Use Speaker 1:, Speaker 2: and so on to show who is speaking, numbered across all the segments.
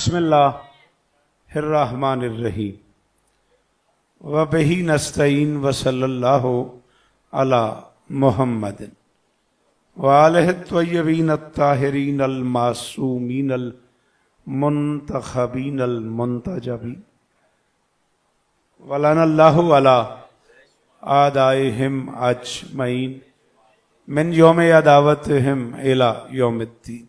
Speaker 1: बिस्मिल्लाहिर्रहमानिर्रहीम व बिही नस्तईन व सल्लल्लाहु अला मुहम्मदिन व आलिहि त्वय्यबीन अत्ताहिरीन अल मासूमीन अल मुंतखबीन अल मुंतजबीन वलनल्लाहु अला आदाइहिम अजमईन मिन यौम अदावतिहिम इला यौमिद्दीन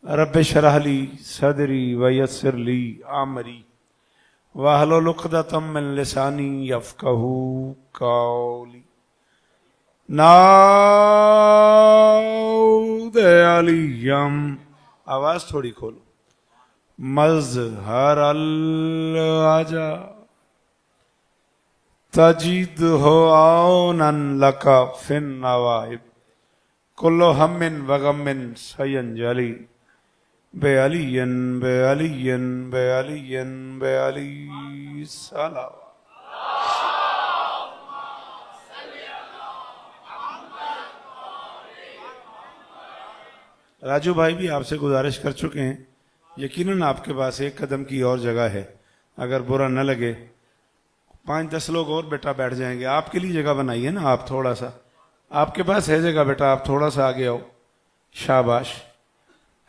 Speaker 1: रब्बि शरह ली सदरी वयस्सिर ली आमरी वहलुल उक़दतम मिन लिसानी यफ़क़हू क़ौली। नाऊद अलियम, आवाज थोड़ी खोलो। मज़हर अल आजा तजीद हो औनन लका फिन नवाइब कुल्लो हम्मिन वगम्मिन सयंजली बेअलियन बेअलियन बेअलियन बेअली सलाम। राजू भाई भी आपसे गुजारिश कर चुके हैं, यकीनन आपके पास एक कदम की और जगह है, अगर बुरा न लगे 5-10 लोग और बेटा बैठ जाएंगे। आपके लिए जगह बनाइए ना, आप थोड़ा सा, आपके पास है जगह बेटा, आप थोड़ा सा आगे आओ। शाबाश,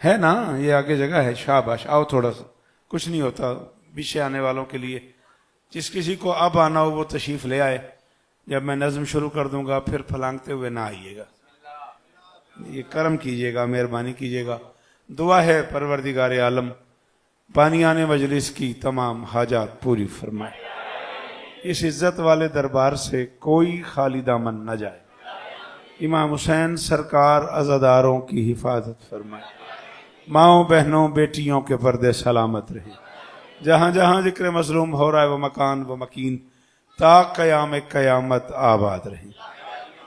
Speaker 1: है ना, ये आगे जगह है, शाबाश, आओ थोड़ा सा, कुछ नहीं होता पीछे आने वालों के लिए। जिस किसी को अब आना हो वो तशरीफ ले आए, जब मैं नज़्म शुरू कर दूंगा फिर फलांगते हुए ना आइएगा, ये करम कीजिएगा, मेहरबानी कीजिएगा। दुआ है परवरदिगार आलम पानी आने मजलिस की तमाम हाजात पूरी फरमाए, इस इज्जत वाले दरबार से कोई खाली दामन न जाए। इमाम हुसैन सरकार अज़ादारों की हिफाजत फरमाए, माओ बहनों बेटियों के पर्दे सलामत रहे। जहाँ जहाँ जिक्र मजलूम हो रहा है वो मकान वो मकीन ता क़याम क़यामत आबाद रहे।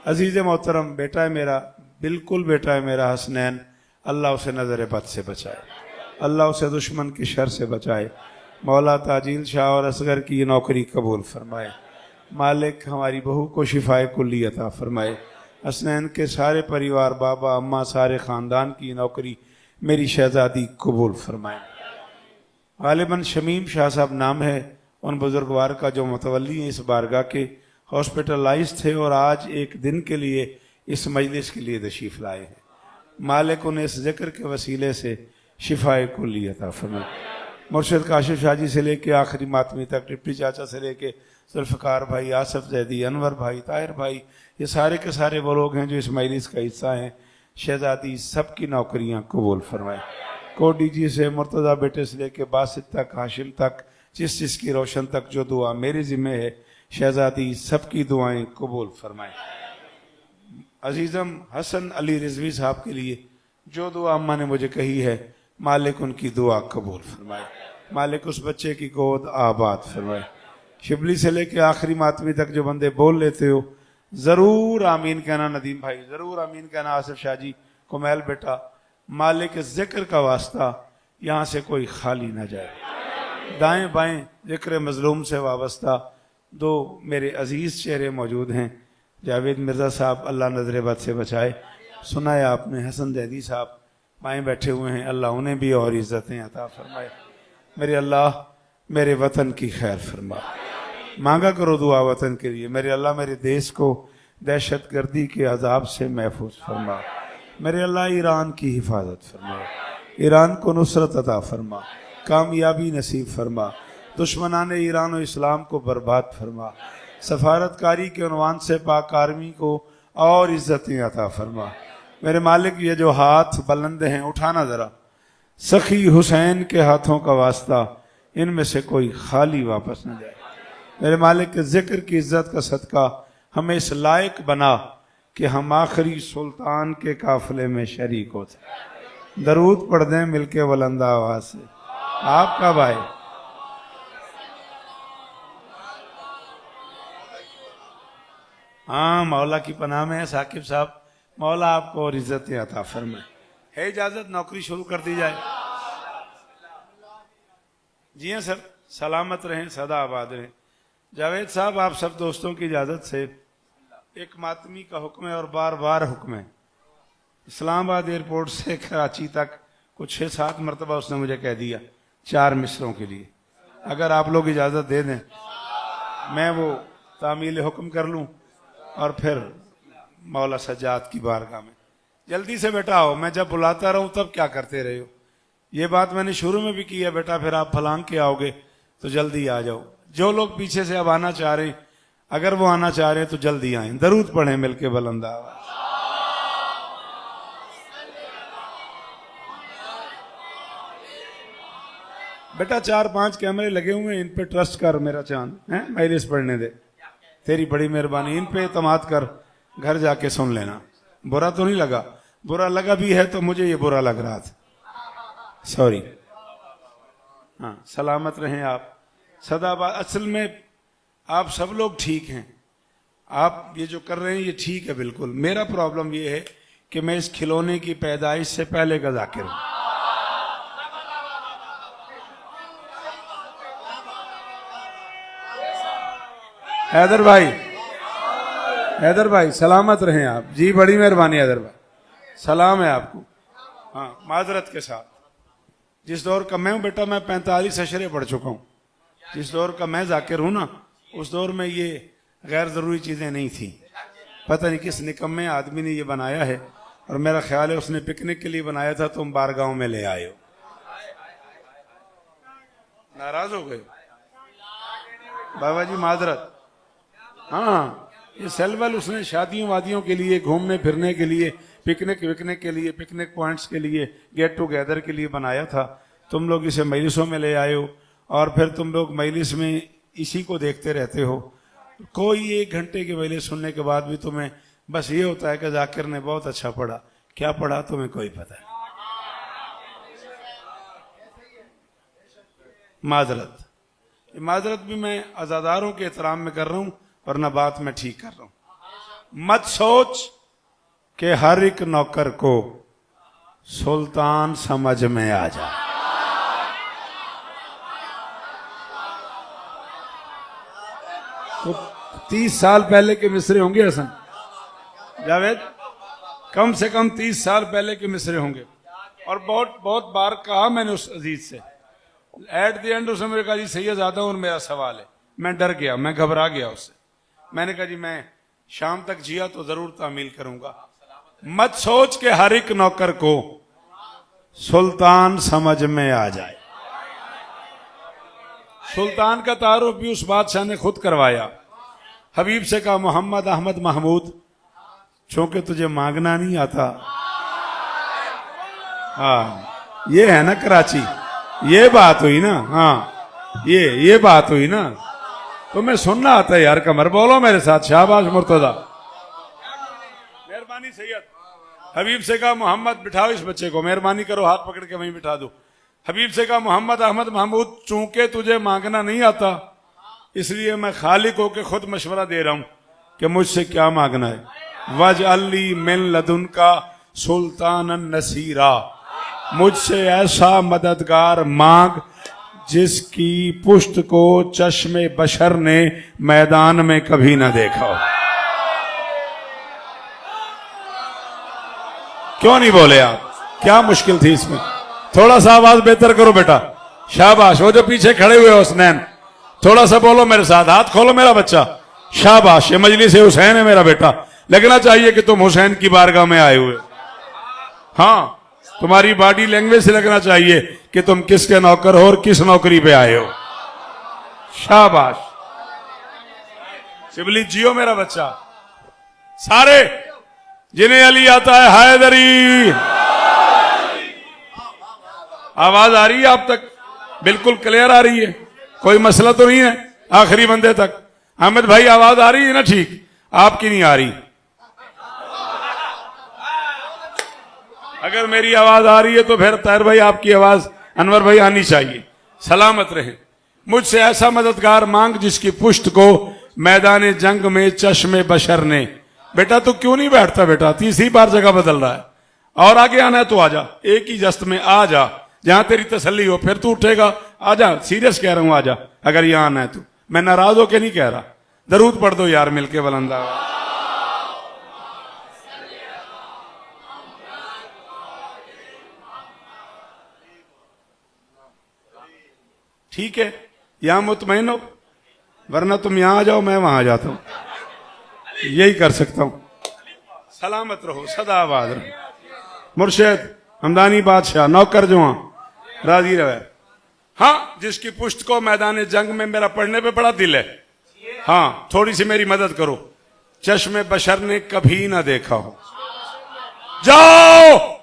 Speaker 1: अजीज़ मोहतरम, बेटा है मेरा, बिल्कुल बेटा है मेरा हसनैन, अल्लाह उसे नज़र बद से बचाए, अल्लाह उसे दुश्मन की शर से बचाए। मौला ताजील शाह और असगर की ये नौकरी कबूल फरमाए। मालिक हमारी बहू को शिफाए कुल्ली अता फरमाए। हसनैन के सारे परिवार, बाबा अम्मा, सारे ख़ानदान की नौकरी मेरी शहजादी कबूल फरमाए। गालिबन शमीम शाह साहब नाम है उन बुजुर्गवार का जो मुतवल्ली इस बारगाह के, हॉस्पिटलाइज थे और आज एक दिन के लिए इस मजलिस के लिए तशरीफ लाए हैं। मालिक उन्हें इस जिक्र के वसीले से शिफाए कुल्ली अता फरमाए। मुर्शिद काशिफ शाह जी से लेके आखिरी मातमी तक, डिप्टी चाचा से लेके जुल्फ़िकार भाई, आसफ जैदी, अनवर भाई, ताहिर भाई, ये सारे के सारे वो लोग हैं जो इस मजलिस का हिस्सा हैं। शहजादी सबकी नौकरियां कबूल फरमाए। को डीजी से मुर्तज़ा बेटे से लेके बासित तक, हाशिम तक, जिस की रोशन तक जो दुआ मेरे ज़िम्मे है, शहजादी सबकी दुआएं कबूल फरमाए। अजीज़म हसन अली रिजवी साहब के लिए जो दुआ अम्मा ने मुझे कही है, मालिक उनकी दुआ कबूल फरमाए, मालिक उस बच्चे की गोद आबाद फरमाए। शिबली से लेके आखिरी मातमी तक जो बंदे बोल लेते हो ज़रूर आमीन कहना। नदीम भाई ज़रूर आमीन कहना। आसिफ शाह जी, कुमैल बेटा, मालिक जिक्र का वास्ता यहाँ से कोई खाली ना जाए। दाएं बाएं जिक्र मजलूम से वाबस्ता दो मेरे अजीज़ चेहरे मौजूद हैं। जावेद मिर्ज़ा साहब, अल्लाह नज़र बद से बचाए। सुनाया आपने हसन जैदी साहब बाएं बैठे हुए हैं, अल्लाह उन्हें भी और इज़्ज़तें अता फरमाए। मेरे अल्लाह मेरे वतन की खैर फरमा, मांगा करो दुआ वतन के लिए। मेरे अल्लाह मेरे देश को दहशत गर्दी के अजाब से महफूज फरमा। मेरे अल्लाह ईरान की हिफाजत फरमा, ईरान को नुसरत अता फरमा, कामयाबी नसीब फरमा, दुश्मनाने ईरान और इस्लाम को बर्बाद फरमा। सफारतकारी के उन्वान से पाक आर्मी को और इज़्ज़तें अता फरमा। मेरे मालिक ये जो हाथ बुलंद हैं उठाना ज़रा, सखी हुसैन के हाथों का वास्ता, इनमें से कोई खाली वापस न जाए। मेरे मालिक के जिक्र की इज्जत का सदका हमें इस लायक बना कि हम आखिरी सुल्तान के काफिले में शरीक होते। दरूद पढ़ दें मिलके बुलंद आवाज से, आपका भाई। हाँ, मौला की पनाह में है साकिब साहब, मौला आपको और इज्जतें अता फरमाए। है इजाजत नौकरी शुरू कर दी जाए? जी हाँ सर, सलामत रहें, सदा आबाद रहें। जावेद साहब, आप सब दोस्तों की इजाजत से एक मातमी का हुक्म है और बार बार हुक्म है। इस्लामाबाद एयरपोर्ट से कराची तक कुछ 6-7 मरतबा उसने मुझे कह दिया 4 मिसरों के लिए। अगर आप लोग इजाजत दे दें मैं वो तामील हुक्म कर लूं और फिर मौला सज्जाद की बारगाह में। जल्दी से बेटा आओ, मैं जब बुलाता रहूं तब क्या करते रहे हो। ये बात मैंने शुरू में भी की है बेटा, फिर आप फलांग के आओगे तो जल्दी आ जाओ। जो लोग पीछे से अब आना चाह रहे हैं, अगर वो आना चाह रहे हैं तो जल्दी आए। दरूद पढ़े मिलके बुलंद आवाज। बेटा 4-5 कैमरे लगे हुए हैं, इन पे ट्रस्ट कर मेरा चांद है, मजलिस पढ़ने दे, तेरी बड़ी मेहरबानी। इन पे एतमाद कर, घर जाके सुन लेना। बुरा तो नहीं लगा? बुरा लगा भी है तो मुझे ये बुरा लग रहा था, सॉरी। हाँ, सलामत रहें आप सदाबाद। असल में आप सब लोग ठीक हैं, आप ये जो कर रहे हैं ये ठीक है बिल्कुल। मेरा प्रॉब्लम ये है कि मैं इस खिलौने की पैदाइश से पहले का जाकिर हूं। हैदर भाई, हैदर भाई सलामत रहें आप जी, बड़ी मेहरबानी हैदर भाई, सलाम है आपको। हाँ, माजरत के साथ। जिस दौर का मैं हूं बेटा, मैं 45 अशरे पढ़ चुका हूं। जिस दौर का मैं जाकिर हूं ना, उस दौर में ये गैर जरूरी चीजें नहीं थी। पता नहीं किस निकम्मे आदमी ने ये बनाया है, और मेरा ख्याल है उसने पिकनिक के लिए बनाया था, तुम बारगांव में ले आए हो। नाराज हो गए बाबा जी, माजरत। हाँ, ये सेलवल उसने शादियों वादियों के लिए, घूमने फिरने के लिए, पिकनिक विकनिक के लिए, पिकनिक पॉइंट्स के लिए, गेट टुगेदर के लिए बनाया था। तुम लोग इसे मजलिसों में ले आए हो और फिर तुम लोग मजलिस में इसी को देखते रहते हो। कोई 1 घंटे की मजलिस सुनने के बाद भी तुम्हें बस ये होता है कि जाकिर ने बहुत अच्छा पढ़ा। क्या पढ़ा तुम्हें कोई पता नहीं। माजरत, माजरत भी मैं अजादारों के एहतराम में कर रहा हूं, वरना बात मैं ठीक कर रहा हूं। मत सोच कि हर एक नौकर को सुल्तान समझ में आ जाए। तो 30 साल पहले के मिसरे होंगे हसन जावेद, कम से कम 30 साल पहले के मिसरे होंगे। और बहुत बहुत बार कहा मैंने उस अजीज से, एट द एंड उसने मेरे कहा जी सैयद आता हूं और मेरा सवाल है। मैं डर गया, मैं घबरा गया उससे। मैंने कहा जी मैं शाम तक जिया तो जरूर तामील करूंगा। मत सोच के हर एक नौकर को सुल्तान समझ में आ जाए। सुल्तान का तारुफ भी उस बादशाह ने खुद करवाया। हबीब से कहा मोहम्मद अहमद महमूद, चूंकि तुझे मांगना नहीं आता। हाँ, ये है ना कराची, ये बात हुई ना। हाँ, ये बात हुई ना। तुम्हें सुनना आता है यार, कमर बोलो मेरे साथ, शाबाश मुर्तजा, मेहरबानी सैयद। हबीब से कहा मोहम्मद, बिठाओ इस बच्चे को, मेहरबानी करो, हाथ पकड़ के वहीं बिठा दो। हबीब से कहा मोहम्मद अहमद महमूद, चूंकि तुझे मांगना नहीं आता, इसलिए मैं खालिक होकर खुद मशवरा दे रहा हूं कि मुझसे क्या मांगना है। वज अली मिन लदुन का सुल्तान नसीरा, मुझसे ऐसा मददगार मांग जिसकी पुष्ट को चश्मे बशर ने मैदान में कभी ना देखा हो। क्यों नहीं बोले आप? क्या मुश्किल थी इसमें? थोड़ा सा आवाज बेहतर करो बेटा, शाबाश। वो जो पीछे खड़े हुए हुसैन, थोड़ा सा बोलो मेरे साथ, हाथ खोलो मेरा बच्चा, शाबाश। ये मजलिस हुसैन है मेरा बेटा, लगना चाहिए कि तुम हुसैन की बारगाह में आए हुए। हाँ, तुम्हारी बॉडी लैंग्वेज से लगना चाहिए कि तुम किसके नौकर हो और किस नौकरी पे आए हो। शाबाश शिबली, जियो मेरा बच्चा। सारे जिन्हें अली आता है हैदरी, आवाज आ रही है आप तक? बिल्कुल क्लियर आ रही है, कोई मसला तो नहीं है आखिरी बंदे तक? अहमद भाई आवाज आ रही है ना? ठीक, आपकी नहीं आ रही। अगर मेरी आवाज आ रही है तो फिर ताहिर भाई आपकी आवाज, अनवर भाई आनी चाहिए। सलामत रहे। मुझसे ऐसा मददगार मांग जिसकी पुष्ट को मैदान जंग में चश्मे बशर ने। बेटा तू क्यों नहीं बैठता बेटा? 30 बार जगह बदल रहा है, और आगे आना है तो आजा, एक ही जस्त में आ जा, जहां तेरी तसल्ली हो। फिर तू उठेगा, आजा, सीरियस कह रहा हूं, आजा अगर यहां आना है तो। मैं नाराज होके नहीं कह रहा। दरूद पढ़ दो यार मिलके बुलंदा। ठीक है, यहां मुतमईन हो, वरना तुम यहां आ जाओ, मैं वहां आ जाता हूं, यही कर सकता हूं। सलामत रहो, सदा आबाद रहो। मुर्शिद हमदानी बादशाह नौकर जुआ राजी रहे। हाँ, जिसकी पुश्त को मैदान जंग में मेरा पढ़ने पे बड़ा दिल है, हाँ थोड़ी सी मेरी मदद करो। चश्मे बशर ने कभी ना देखा हो, जाओ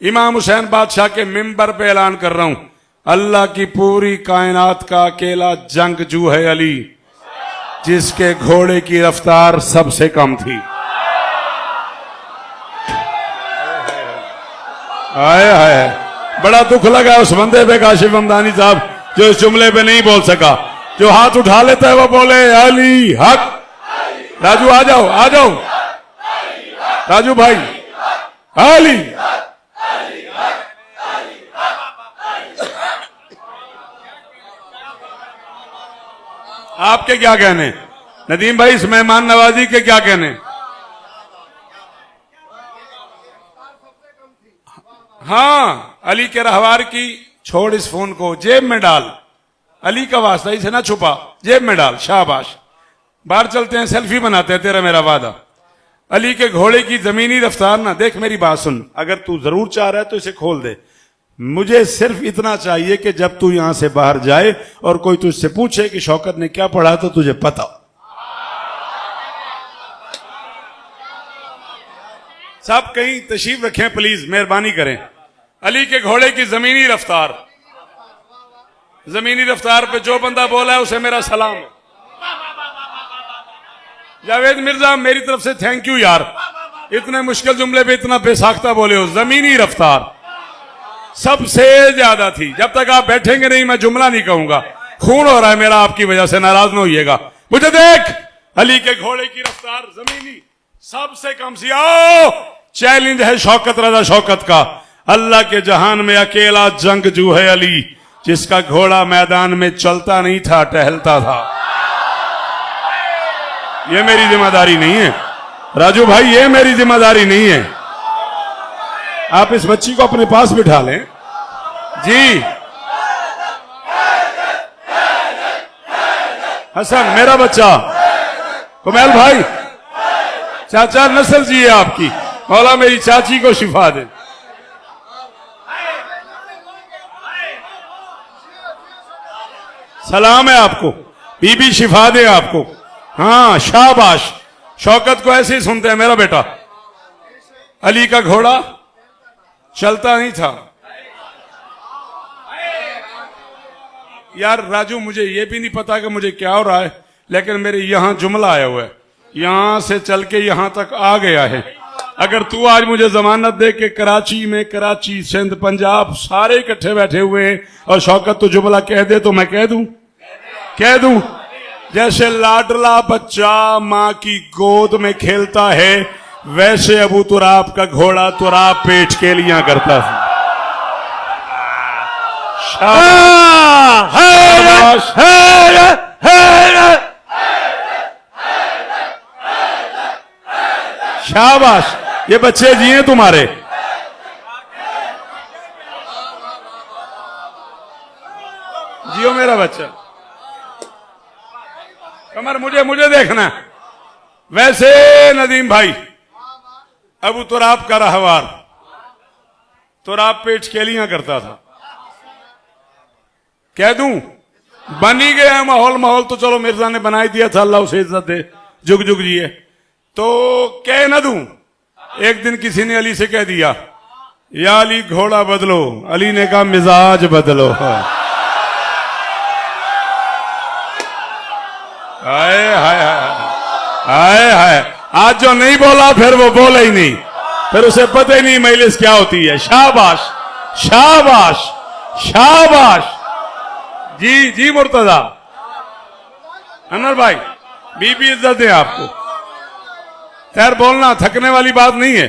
Speaker 1: इमाम हुसैन बादशाह के मिंबर पे ऐलान कर रहा हूं, अल्लाह की पूरी कायनात का अकेला जंगजू है अली, जिसके घोड़े की रफ्तार सबसे कम थी। आए हाय, बड़ा दुख लगा उस बंदे पे काशिफ हमदानी साहब, जो इस जुमले पे नहीं बोल सका। जो हाथ उठा लेता है वो बोले अली हक। राजू आ जाओ, आ जाओ राजू भाई, अली। आपके क्या कहने नदीम भाई, इस मेहमान नवाजी के क्या कहने? हाँ, अली के रहवार की छोड़, इस फोन को जेब में डाल, अली का वास्ता, इसे ना छुपा, जेब में डाल, शाबाश। बाहर चलते हैं, सेल्फी बनाते हैं, तेरा मेरा वादा। अली के घोड़े की जमीनी रफ्तार ना देख, मेरी बात सुन, अगर तू जरूर चाह रहा है तो इसे खोल दे। मुझे सिर्फ इतना चाहिए कि जब तू यहां से बाहर जाए और कोई तुझसे पूछे कि शौकत ने क्या पढ़ा तो तुझे पता हो। सब कहीं तशरीफ रखें प्लीज, मेहरबानी करें। अली के घोड़े की जमीनी रफ्तार, जमीनी रफ्तार पे जो बंदा बोला है उसे मेरा सलाम है। जावेद मिर्जा, मेरी तरफ से थैंक यू यार, इतने मुश्किल जुमले पे इतना बेसाख्ता बोले हो। जमीनी रफ्तार सबसे ज्यादा थी। जब तक आप बैठेंगे नहीं मैं जुमला नहीं कहूंगा। खून हो रहा है मेरा आपकी वजह से, नाराज न होइएगा। मुझे देख, अली के घोड़े की रफ्तार जमीनी सबसे कम सी। आओ, चैलेंज है शौकत रजा शौकत का। अल्लाह के जहान में अकेला जंगजू है अली, जिसका घोड़ा मैदान में चलता नहीं था, टहलता था। ये मेरी जिम्मेदारी नहीं है राजू भाई, ये मेरी जिम्मेदारी नहीं है। आप इस बच्ची को अपने पास बिठा लें जी। हसन मेरा बच्चा, कुमैल भाई, चाचा नस्ल जी है आपकी, मौला मेरी चाची को शिफा दे। सलाम है आपको, बीबी शिफा दे आपको। हाँ शाबाश, शौकत को ऐसे ही सुनते हैं मेरा बेटा। अली का घोड़ा चलता नहीं था। यार राजू, मुझे ये भी नहीं पता कि मुझे क्या हो रहा है, लेकिन मेरे यहां जुमला आया हुआ है, यहां से चल के यहां तक आ गया है। अगर तू आज मुझे जमानत दे के कराची में, कराची सिंध पंजाब सारे इकट्ठे बैठे हुए हैं और शौकत तो जुमला कह दे तो मैं कह दूं, कह दूं। जैसे लाडला बच्चा मां की गोद में खेलता है, वैसे अबू तुराब का घोड़ा तुराब पेट के लिया करता था। शाबाश, शाबाश, ये बच्चे जिए तुम्हारे। जियो मेरा बच्चा। कमर मुझे देखना। वैसे नदीम भाई, अबू तुराब का रहवार तुराब पेट केलियां करता था। कह दूं, बनी गया माहौल। माहौल तो चलो मिर्जा ने बनाई दिया था, अल्लाह उसे इज्जत दे, जुग जुग जिए। तो कह ना दूं, एक दिन किसी ने अली से कह दिया, या अली घोड़ा बदलो। अली ने कहा मिजाज बदलो। हाय हाय हाय हाय, आज जो नहीं बोला फिर वो बोला ही नहीं, फिर उसे पता ही नहीं मजलिस क्या होती है। शाबाश शाबाश शाबाश। जी जी मुर्तजा, अनवर भाई, बीबी इज्जत दे आपको। खैर बोलना थकने वाली बात नहीं है।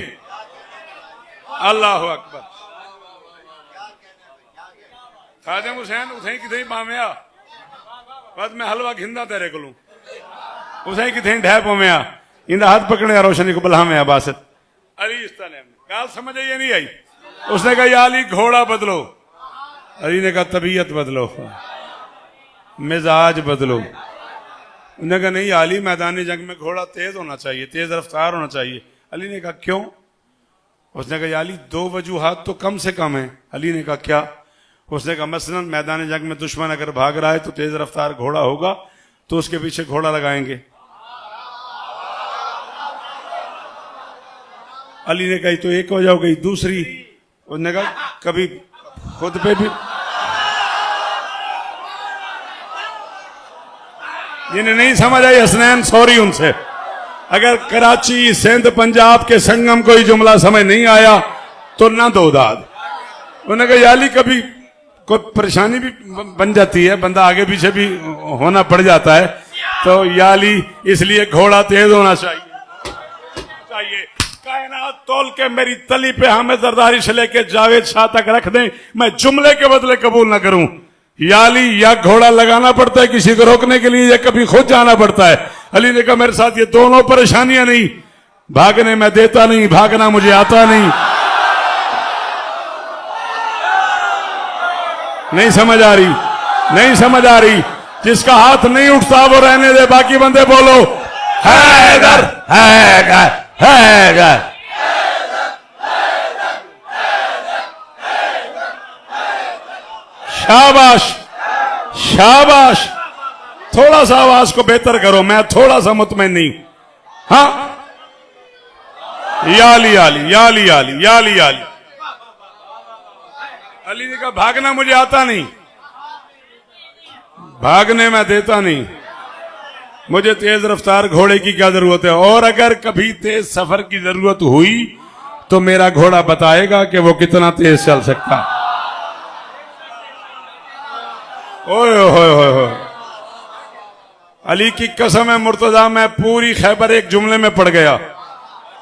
Speaker 1: अल्लाह अकबर। खादिम हुसैन उसे किथे पावया, बस मैं हलवा घिंदा तेरे को उसे किथे ढह पवया, इंदा हाथ पकड़े रोशनी को बुलावे बासत। अली इस तरह गाल समझ ये नहीं आई। उसने कहा या अली घोड़ा बदलो। अली ने कहा तबीयत बदलो। मिजाज बदलो। उन्होंने कहा नहीं अली, मैदान जंग में घोड़ा तेज होना चाहिए, तेज रफ्तार होना चाहिए। अली ने कहा क्यों? उसने कहा अली 2 वजूहात तो कम से कम है। अली ने कहा क्या? उसने कहा मसलन मैदान जंग में दुश्मन अगर भाग रहा है तो तेज रफ्तार घोड़ा होगा तो उसके पीछे घोड़ा लगाएंगे। अली ने कही तो एक वजह हो गई, दूसरी उसने कहा कभी खुद पे भी जिन्हें नहीं समझ आई हसनैन सॉरी उनसे। अगर कराची सिंध पंजाब के संगम कोई जुमला समझ नहीं आया तो ना दो दाद। उन्होंने कहा याली कभी कोई परेशानी भी बन जाती है, बंदा आगे पीछे भी होना पड़ जाता है, तो याली इसलिए घोड़ा तेज होना चाहिए। कायनात तोल के मेरी तली पे हामिद जरदारी से लेके जावेद शाह तक रख दें, मैं जुमले के बदले कबूल ना करूं। याली या घोड़ा लगाना पड़ता है किसी को रोकने के लिए या कभी खुद जाना पड़ता है। अली ने कहा मेरे साथ ये दोनों परेशानियां नहीं, भागने मैं देता नहीं, भागना मुझे आता नहीं। नहीं समझ आ रही, नहीं समझ आ रही। जिसका हाथ नहीं उठता वो रहने दे, बाकी बंदे बोलो हैदर हैदर हैदर। शाबाश शाबाश। थोड़ा सा आवाज को बेहतर करो, मैं थोड़ा सा मुतमईन नहीं। हाँ याली याली याली याली याली याली। अली ने कहा भागना मुझे आता नहीं, भागने में देता नहीं, मुझे तेज रफ्तार घोड़े की क्या जरूरत है। और अगर कभी तेज सफर की जरूरत हुई तो मेरा घोड़ा बताएगा कि वो कितना तेज चल सकता है। ओए होए होए होए। अली की कसम है मुर्तजा, मैं पूरी खैबर एक जुमले में पड़ गया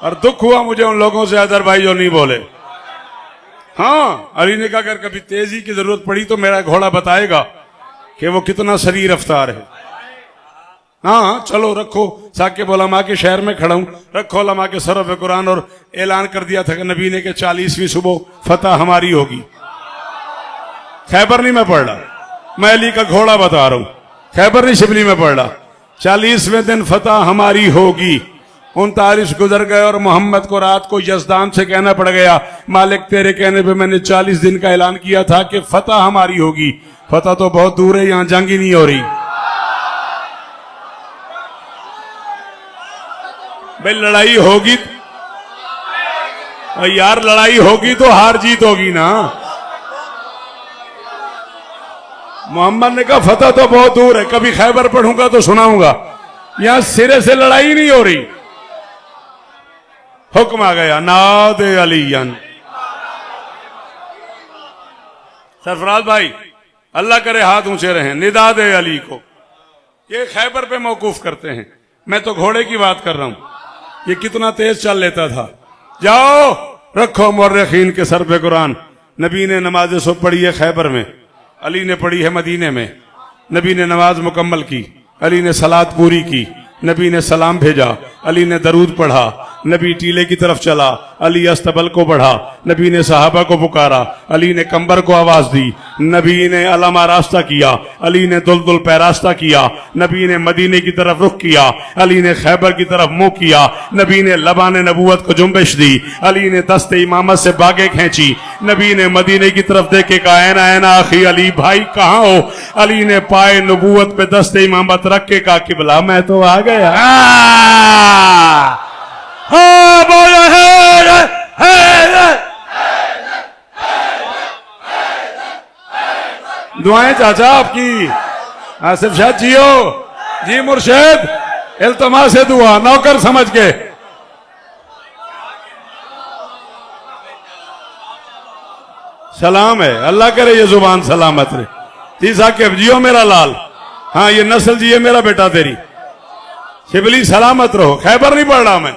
Speaker 1: और दुख हुआ मुझे उन लोगों से अदर भाई जो नहीं बोले। हाँ अली ने कहा अगर कभी तेजी की जरूरत पड़ी तो मेरा घोड़ा बताएगा कि वो कितना सरी रफ्तार है। हाँ चलो रखो, साकिब उलमा के शहर में खड़ा हूं, रखो उलमा के सरफ कुरान और ऐलान कर दिया था कि नबी ने कि 40वीं सुबह फतह हमारी होगी। खैबर नहीं मैं पढ़ रहा, मैं अली का घोड़ा बता रहा हूं, खैबर नहीं शिबली में पढ़ रहा। 40वें दिन फतह हमारी होगी। 39 गुजर गए और मोहम्मद को रात को यजदान से कहना पड़ गया मालिक तेरे कहने पे मैंने 40 दिन का ऐलान किया था कि फतह हमारी होगी। फतह तो बहुत दूर है, यहां जंग ही नहीं हो रही। भाई लड़ाई होगी और यार लड़ाई होगी तो हार जीत होगी ना। मोहम्मद ने कहा फतह तो बहुत दूर है, कभी खैबर पढ़ूंगा तो सुनाऊंगा, यहां सिरे से लड़ाई नहीं हो रही। हुक्म आ गया नादे अलीयन। सरफराज भाई अल्लाह करे हाथ ऊंचे रहे, निदा दे अली को। ये खैबर पे मौकूफ करते हैं, मैं तो घोड़े की बात कर रहा हूं। ये कितना तेज चल लेता था। जाओ रखो मुर्रिखीन के सर पे कुरान। नबी ने नमाज सुबह पढ़ी है खैबर में, अली ने पढ़ी है मदीने में। नबी ने नमाज मुकम्मल की, अली ने सलात पूरी की, नबी ने सलाम भेजा, अली ने दरूद पढ़ा, नबी टीले की तरफ चला, अली अस्तबल को बढ़ा, नबी ने सहाबा को पुकारा, अली ने कंबर को आवाज दी, नबी ने अलामा रास्ता किया, अली ने दुलदुल पैरास्ता किया, नबी ने मदीने की तरफ रुख किया, अली ने खैबर की तरफ मुंह किया, नबी ने लबाने नबूवत को जुम्बिश दी, अली ने दस्ते इमामत से बागे खींची, नबी ने मदीने की तरफ देख के कहा ऐना ऐना आखी अली भाई कहाँ हो। अली ने पाए नबूवत पे दस्ते इमामत रख के कहा किबला मैं तो आ गया। हाँ बोलो है। दुआएं चाचा आपकी। आसिफ शाह जियो जी मुर्शिद, इल्तमा से दुआ नौकर समझ के। सलाम है, अल्लाह करे ये जुबान सलामत रहे। जी साकिब जियो मेरा लाल, हाँ ये नस्ल जिये मेरा बेटा तेरी। शिबली सलामत रहो। खैबर नहीं पढ़ रहा मैं,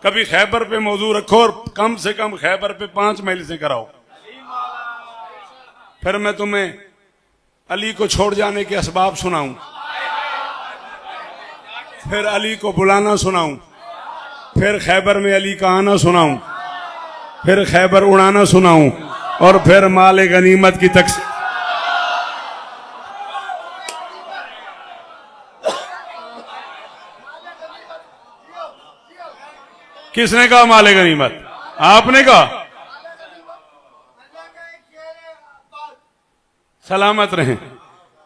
Speaker 1: कभी खैबर पे मौजू रखो और कम से कम खैबर पे 5 मील से कराओ, फिर मैं तुम्हें अली को छोड़ जाने के असबाब सुनाऊं, फिर अली को बुलाना सुनाऊं, फिर खैबर में अली का आना सुनाऊं, फिर खैबर उड़ाना सुनाऊं और फिर माल गनीमत की तकसीम। किसने कहा माले गनीमत? आपने कहा। सलामत रहें।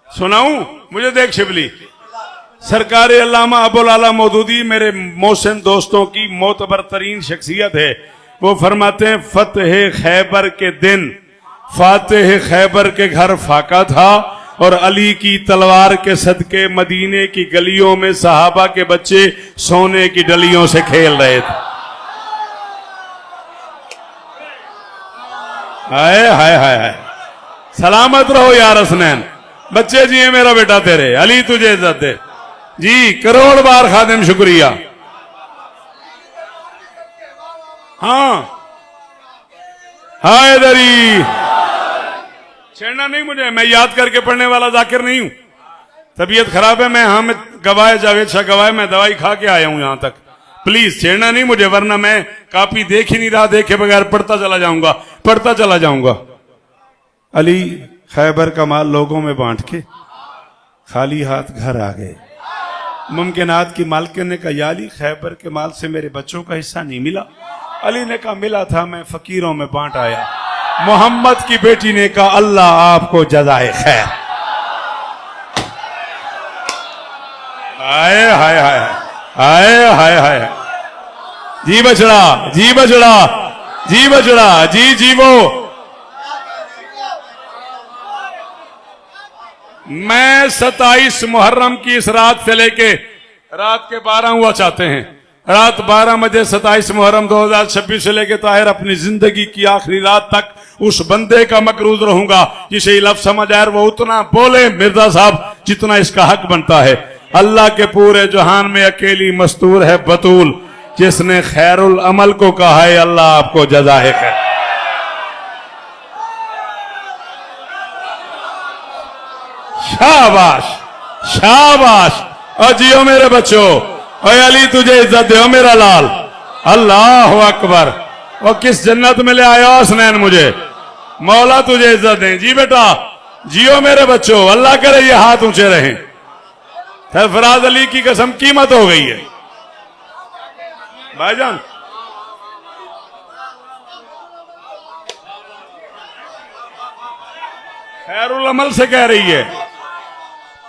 Speaker 1: सुनाऊं? मुझे देख शिबली, सरकार अल्लामा अबुल आला मौदूदी मेरे मोहसिन दोस्तों की मोतबर तरीन शख्सियत है। वो फरमाते हैं, फतेह खैबर के दिन फातेह खैबर के घर फाका था और अली की तलवार के सदके मदीने की गलियों में सहाबा के बच्चे सोने की डलियों से खेल रहे थे। हाय हाय हाय हाय। सलामत रहो यार हसनैन, बच्चे जिए मेरा बेटा तेरे, अली तुझे इज्जत दे जी। करोड़ बार खादिम शुक्रिया। हाँ हाय दरी, छेड़ना नहीं मुझे, मैं याद करके पढ़ने वाला जाकिर नहीं हूं। तबीयत खराब है, मैं हामिद गवाए जावेद शाह गवाए, मैं दवाई खा के आया हूं यहां तक। प्लीज छेड़ना नहीं मुझे, वरना मैं कापी देख ही नहीं रहा, देखे बगैर पढ़ता चला जाऊंगा। अली खैबर का माल लोगों में बांट के खाली हाथ घर आ गए। मुमकिनात की मालकिन ने कहा, या अली खैबर के माल से मेरे बच्चों का हिस्सा नहीं मिला? अली ने कहा, मिला था, मैं फकीरों में बांट आया। मोहम्मद की बेटी ने कहा, अल्लाह आपको जज़ाए खैर। हाय हाय हाय हाय हाय हाय। जी बछड़ा, जी बछड़ा, जी बछड़ा, जी जीवो। मैं 27 मुहर्रम की इस रात से लेके रात के 12 हुआ चाहते हैं, रात 12 बजे 27 मुहर्रम 2026 से लेके ताहिर अपनी जिंदगी की आखिरी रात तक उस बंदे का मकरूज रहूंगा जिसे लफ्ज समझ आए वो उतना बोले मिर्जा साहब जितना इसका हक बनता है। अल्लाह के पूरे जहान में अकेली मस्तूर है बतूल, जिसने खैरुल अमल को कहा है, अल्लाह आपको जज़ाए खैर। शाबाश शाबाश। और जियो मेरे बच्चों, और अली तुझे इज्जत दे मेरा लाल। अल्लाह अकबर। और किस जन्नत में ले आया हसनैन मुझे, मौला तुझे इज्जत दे। जी बेटा, जियो मेरे बच्चों, अल्लाह करे ये हाथ ऊंचे रहें। सरफराज अली की कसम कीमत हो गई है भाईजान। खैरुल अमल से कह रही है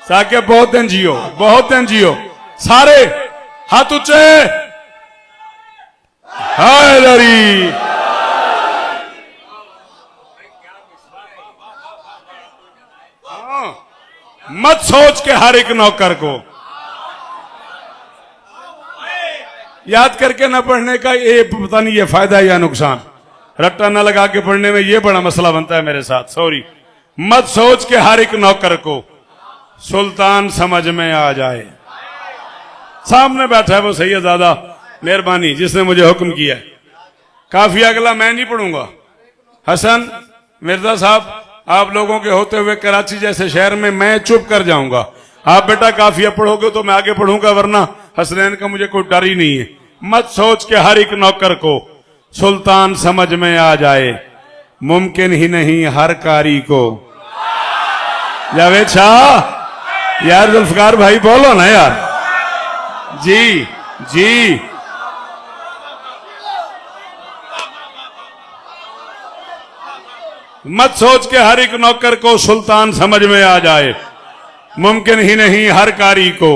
Speaker 1: साकिब, बहुत दिन जियो, बहुत दिन जियो। सारे हाथ ऊंचे। हैदरी मत सोच के हर एक नौकर को याद करके न पढ़ने का ये पता नहीं ये फायदा या नुकसान। रट्टा न लगा के पढ़ने में ये बड़ा मसला बनता है मेरे साथ, सॉरी। मत सोच के हर एक नौकर को सुल्तान समझ में आ जाए। सामने बैठा है वो सैयदजादा मेहरबानी जिसने मुझे हुक्म किया। काफी अगला मैं नहीं पढ़ूंगा। हसन मिर्जा साहब, आप लोगों के होते हुए कराची जैसे शहर में मैं चुप कर जाऊंगा। आप बेटा काफिया पढ़ोगे तो मैं आगे पढ़ूंगा, वरना हसनैन का मुझे कोई डर ही नहीं है। मत सोच के हर एक नौकर को सुल्तान समझ में आ जाए, मुमकिन ही नहीं हर कारी को। जावेद शाह, यार जुल्फकार भाई बोलो ना यार। जी जी, मत सोच के हर एक नौकर को सुल्तान समझ में आ जाए, मुमकिन ही नहीं हर कारी को।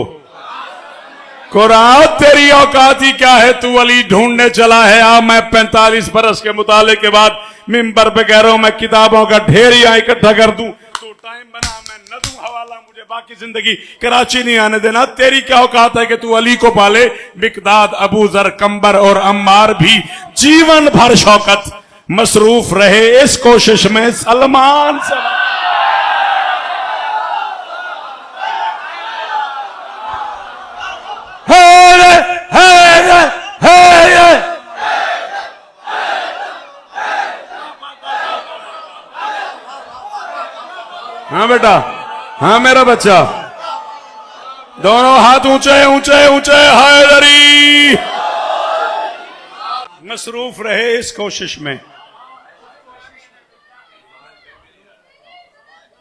Speaker 1: कुरान तेरी औकात ही क्या है, तू अली ढूंढने चला है। आ मैं 45 बरस के मुताले के बाद मिंबर पे कह रहा हूं, मैं किताबों का ढेर यहां इकट्ठा कर दूं, तो टाइम बना मैं न दूं हवाला, मुझे बाकी जिंदगी कराची नहीं आने देना। तेरी क्या औकात है कि तू अली को पाले। मिकदाद, अबू जर, कंबर और अम्मार भी जीवन भर शौकत मसरूफ रहे इस कोशिश में सलमान से। हाँ बेटा, हाँ मेरा बच्चा, दोनों हाथ ऊंचे ऊंचे ऊंचे। हैदरी मसरूफ रहे इस कोशिश में।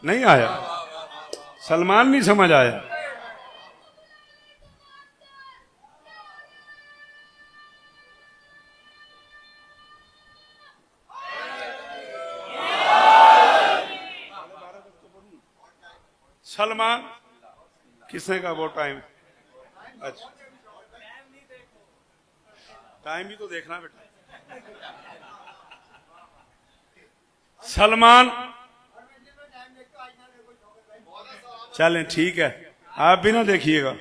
Speaker 1: नहीं आया, सलमान नहीं समझ आया। सलमान किसने का वो टाइम? अच्छा, टाइम भी तो देखना बेटा। सलमान, चलें ठीक है, आप भी ना देखिएगा,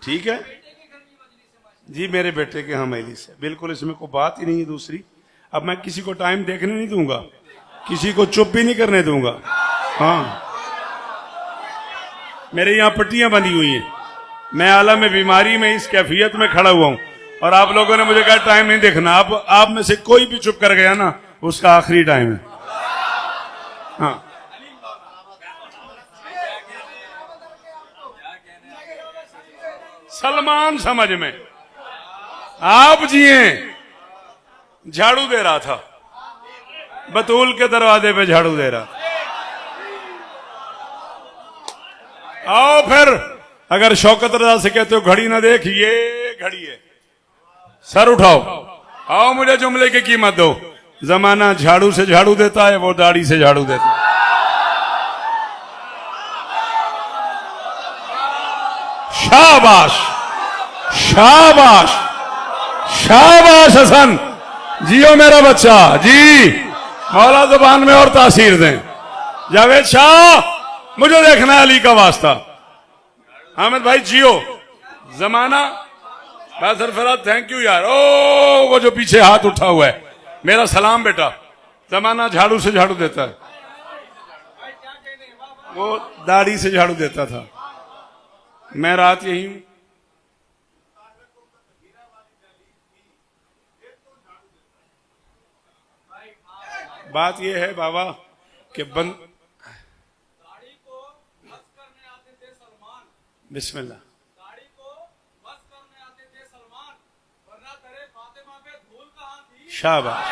Speaker 1: ठीक है जी। मेरे बेटे के यहाँ मजलिस से बिल्कुल, इसमें कोई बात ही नहीं है दूसरी। अब मैं किसी को टाइम देखने नहीं दूंगा, किसी को चुप भी नहीं करने दूंगा। हाँ, मेरे यहाँ पट्टियां बंधी हुई हैं, मैं आलम बीमारी में इस कैफियत में खड़ा हुआ हूं, और आप लोगों ने मुझे कहा टाइम नहीं देखना। आप में से कोई भी चुप कर गया ना, उसका आखिरी टाइम है। हाँ, सलमान समझ में, आप जिए, झाड़ू दे रहा था, बतूल के दरवाजे पे झाड़ू दे रहा था। आओ फिर, अगर शौकत रजा से कहते हो घड़ी ना देख, ये घड़ी है, सर उठाओ, आओ मुझे जुमले की कीमत दो। जमाना झाड़ू से झाड़ू देता है, वो दाढ़ी से झाड़ू देता है। शाबाश शाबाश शाबाश हसन, जियो मेरा बच्चा जी, मौला जुबान में और तासीर दें। जावेद शाह, मुझे देखना है अली का वास्ता। अहमद भाई जियो, जमाना बासर फराद, थैंक यू यार। ओ वो जो पीछे हाथ उठा हुआ है, मेरा सलाम बेटा। जमाना झाड़ू से झाड़ू देता है, वो दाढ़ी से झाड़ू देता था। मैं रात यही हूं, बात यह है बाबा कि बिस्मिल्लाह, शाबाश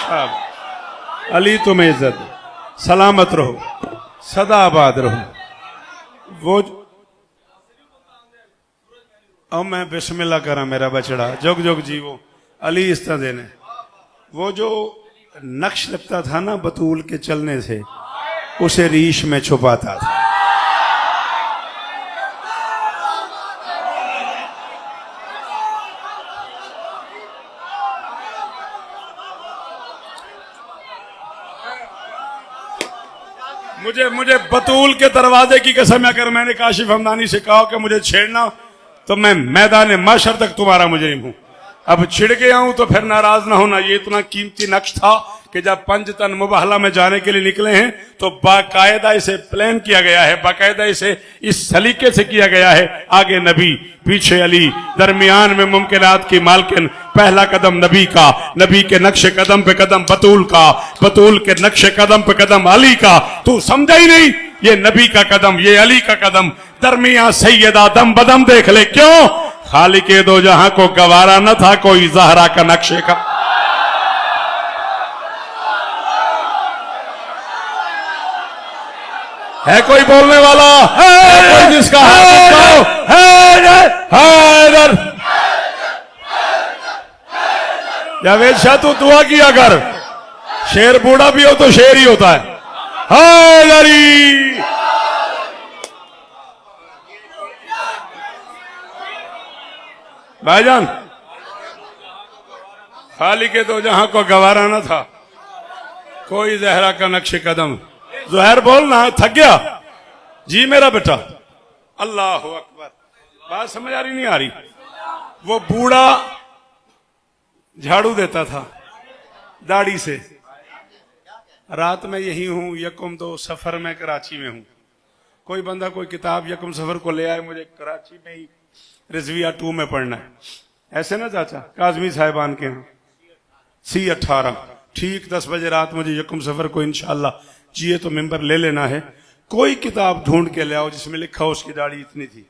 Speaker 1: शाबाश। अली तुम्हें इज्जत, सलामत रहो, सदा आबाद रहो। वो अब मैं बिस्मिल्लाह करा, मेरा बछड़ा जुग जुग जीवो, अली इस तरह देने। वो जो नक्श लगता था ना बतूल के चलने से, उसे रीश में छुपाता था। मुझे बतूल के दरवाजे की कसम, अगर मैंने काशिफ हमदानी से कहा कि मुझे छेड़ना, तो मैं मैदान माशर तक तुम्हारा मुजरिम हूं। अब छिड़ गया हूं तो फिर नाराज ना होना। ये इतना कीमती नक्श था कि जब पंजतन मुबाहला में जाने के लिए निकले हैं तो बाकायदा इसे प्लान किया गया है, बाकायदा इसे इस सलीके से किया गया है। आगे नबी, पीछे अली, दरमियान में मुमकिनात की मालकिन। पहला कदम नबी का, नबी के नक्शे कदम पे कदम बतूल का, बतूल के नक्शे कदम पे कदम अली का। तू समझा ही नहीं, ये नबी का कदम, ये अली का कदम, दरमिया सैयदा दम बदम देख ले। क्यों? खालिके दो जहां को गवारा न था कोई जहरा का नक्शे का। है कोई बोलने वाला? है कोई जिसका हाथ इधर? जावेद शाह तू दुआ किया कर, शेर बूढ़ा भी हो तो शेर ही होता है। हैदरी भाईजान, खालिके दो जहां को गवारा न था कोई जहरा का नक्शे कदम। जुहैर बोलना, थक गया जी मेरा बेटा। अल्लाह अकबर। बात समझ आ रही नहीं आ रही? वो बूढ़ा झाड़ू देता था दाढ़ी से। रात में यही हूं, यकम दो सफर में कराची में हूं। कोई बंदा कोई किताब यकम सफर को ले आए, मुझे कराची में ही रिजविया 2 में पढ़ना है। ऐसे ना चाचा, काजमी साहिबान के यहाँ C18 ठीक 10 बजे रात मुझे यकम सफर को इंशाअल्लाह जिए तो मेंबर ले लेना है। कोई किताब ढूंढ के ले आओ जिसमें लिखा हो उसकी दाढ़ी इतनी थी।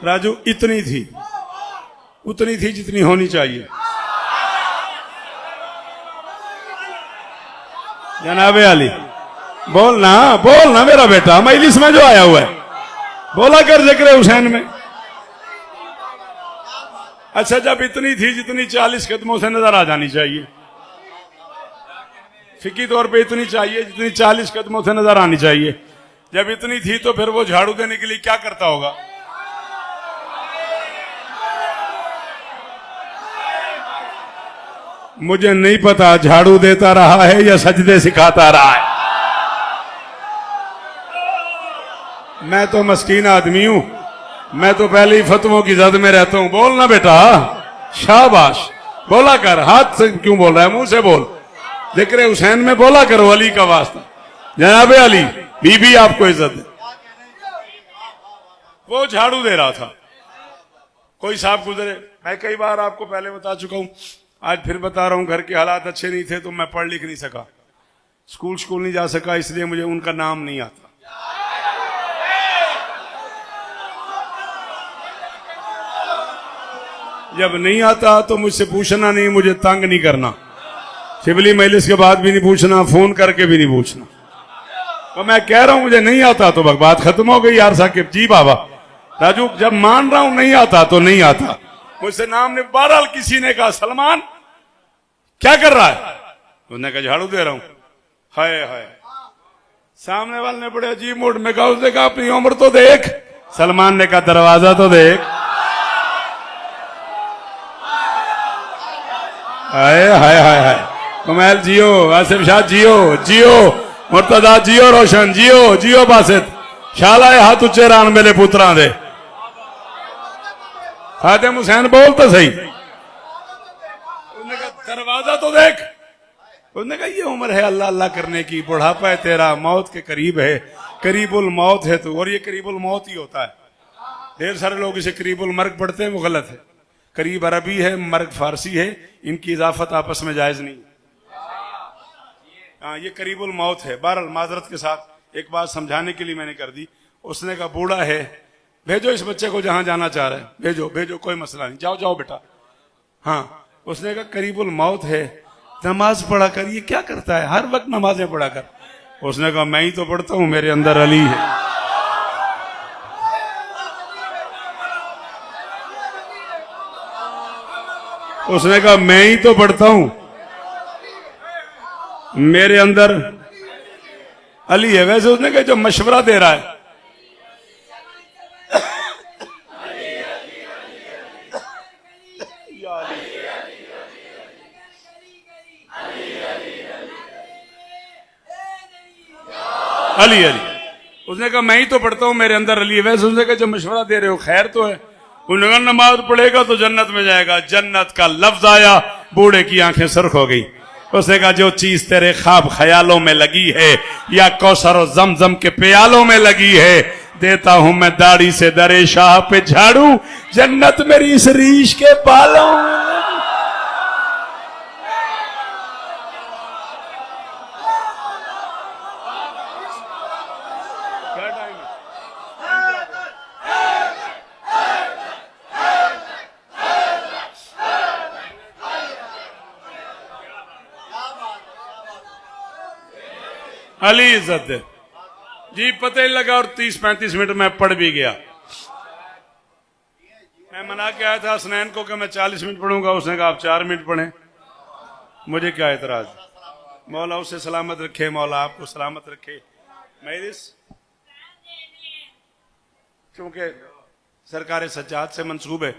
Speaker 1: राजू इतनी थी, उतनी थी जितनी होनी चाहिए। जनाबे अली बोलना, बोलना मेरा बेटा, मजलिस में जो आया हुआ है, बोला कर जिक्र हुसैन में। अच्छा, जब इतनी थी जितनी 40 कदमों से नजर आ जानी चाहिए, फिकी तौर पे इतनी चाहिए जितनी 40 कदमों से नजर आनी चाहिए, जब इतनी थी तो फिर वो झाड़ू देने के लिए क्या करता होगा? मुझे नहीं पता झाड़ू देता रहा है या सजदे सिखाता रहा है। मैं तो मस्कीन आदमी हूं, मैं तो पहले ही फतवों की जद में रहता हूं। बोल ना बेटा, शाबाश, बोला कर। हाथ से क्यों बोल रहा है, मुंह से बोल। जिक्र हुसैन में बोला करो, अली का वास्ता। जनाबे अली, बीबी आपको इज्जत दे। वो झाड़ू दे रहा था, कोई साहब गुजरे। मैं कई बार आपको पहले बता चुका हूं, आज फिर बता रहा हूं। घर के हालात अच्छे नहीं थे तो मैं पढ़ लिख नहीं सका, स्कूल नहीं जा सका, इसलिए मुझे उनका नाम नहीं आता। जब नहीं आता तो मुझसे पूछना नहीं, मुझे तंग नहीं करना। शिबली मजलिस के बाद भी नहीं पूछना, फोन करके भी नहीं पूछना। तो मैं कह रहा हूं मुझे नहीं आता तो बात खत्म हो गई यार साकिब। जी बाबा राजू, जब मान रहा हूं नहीं आता तो नहीं आता। मुझसे नाम ने, बहरहाल किसी ने कहा सलमान क्या कर रहा है? उसने कहा झाड़ू दे रहा हूं। हाय हाय, सामने वाले ने बड़े अजीब मूड में कहा, उसने कहा अपनी उम्र तो देख। सलमान ने कहा दरवाजा तो देख। हाय हाय हाय हाय, कमैल जियो, आसिफ शाह जियो, जियो मुर्तदा जियो, रोशन जियो, जियो बासित शाला हाथ उच्चे रान मेरे पुत्रा दे। खादिम हुसैन बोल तो सही। उसने कहा दरवाजा तो देख। उसने कहा ये उम्र है अल्लाह अल्लाह करने की, बुढ़ापा है तेरा, मौत के करीब है, करीबुल मौत है तू। और ये करीबुल मौत ही होता है। ढेर सारे लोग इसे करीबुल मर्ग पढ़ते हैं, वो गलत है। करीब अरबी है, मर्ग फारसी है, इनकी इजाफत आपस में जायज नहीं। हाँ, ये करीबुल मौत है। बहरहाल माजरत के साथ एक बात समझाने के लिए मैंने कर दी। उसने कहा बूढ़ा है, भेजो इस बच्चे को जहां जाना चाह रहे हैं, भेजो भेजो, कोई मसला नहीं, जाओ जाओ बेटा। हाँ, उसने कहा करीबुल मौत है, नमाज पढ़ा कर। ये क्या करता है, हर वक्त नमाजें पढ़ा कर। उसने कहा मैं ही तो पढ़ता हूं, मेरे अंदर अली है। उसने कहा मैं ही तो पढ़ता हूं, मेरे अंदर अली है। वैसे उसने कहा जो मशवरा दे रहा है, अली अली। उसने कहा मैं ही तो पढ़ता हूं, मेरे अंदर अली है। वैसे उसने कहा जो मशवरा दे रहे हो खैर तो है। उन्होंने कहा नमाज पढ़ेगा तो जन्नत में जाएगा। जन्नत का लफ्ज आया, बूढ़े की आंखें सुर्ख हो गई। उसने कहा जो चीज तेरे ख्वाब ख्यालों में लगी है या कौसर और जमजम के प्यालों में लगी है, देता हूं मैं दाढ़ी से दरे शाह पे झाड़ू, जन्नत मेरी इस रीश के बालों में। अली इज्जत दे जी, पता ही लगा। और 30-35 मिनट में पढ़ भी गया। मैं मना के आया था हसनैन को कि मैं 40 मिनट पढ़ूंगा, उसने कहा आप 4 मिनट पढ़ें। मुझे क्या एतराज। मौला उसे सलामत रखे, मौला आपको सलामत रखे। मजलिस क्योंकि सरकार सज्जाद से मंसूब है,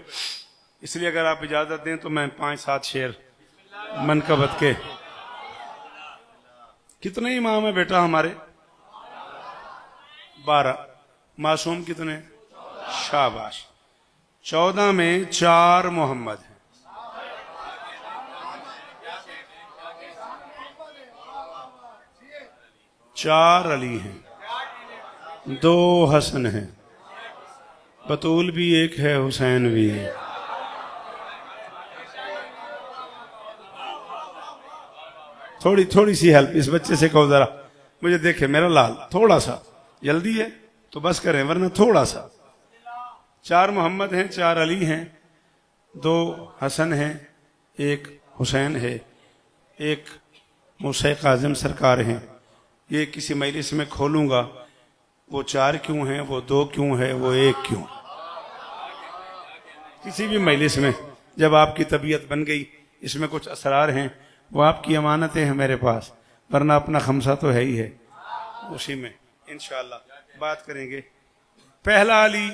Speaker 1: इसलिए अगर आप इजाजत दें तो मैं 5-7 शेर मनकबत के। कितने इमाम है बेटा हमारे? 12। मासूम कितने? शाबाश। 14 में 4 मोहम्मद हैं, 4 अली हैं, 2 हसन हैं, बतूल भी एक है, हुसैन भी है। थोड़ी सी हेल्प इस बच्चे से कहो जरा, मुझे देखे मेरा लाल, थोड़ा सा जल्दी है तो बस करें, वरना थोड़ा सा। 4 मोहम्मद हैं, 4 अली हैं, 2 हसन हैं, 1 हुसैन है, 1 मूसा काज़िम सरकार हैं। ये किसी मजलिस में खोलूंगा, वो 4 क्यों हैं, वो 2 क्यों है, वो 1 क्यों। किसी भी मजलिस में जब आपकी तबीयत बन गई, इसमें कुछ असरार हैं, वो आपकी अमानतें हैं मेरे पास, वरना अपना खमसा तो है ही है, उसी में इंशाअल्लाह बात करेंगे। पहला अली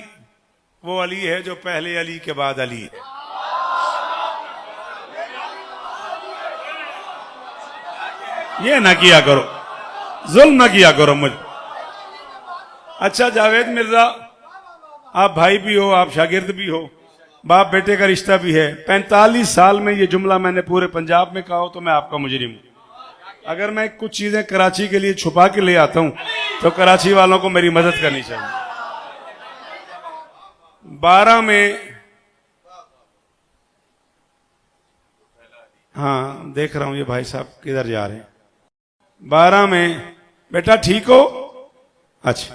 Speaker 1: वो अली है जो पहले अली के बाद अली है। ये ना किया करो, जुल्म ना किया करो मुझ। अच्छा जावेद मिर्जा, आप भाई भी हो, आप शागिर्द भी हो, बाप बेटे का रिश्ता भी है। 45 साल में ये जुमला मैंने पूरे पंजाब में कहा हो तो मैं आपका मुजरिम हूं। अगर मैं कुछ चीजें कराची के लिए छुपा के ले आता हूं तो कराची वालों को मेरी मदद करनी चाहिए। 12 में, हाँ देख रहा हूं ये भाई साहब किधर जा रहे हैं। 12 में बेटा ठीक हो? अच्छा,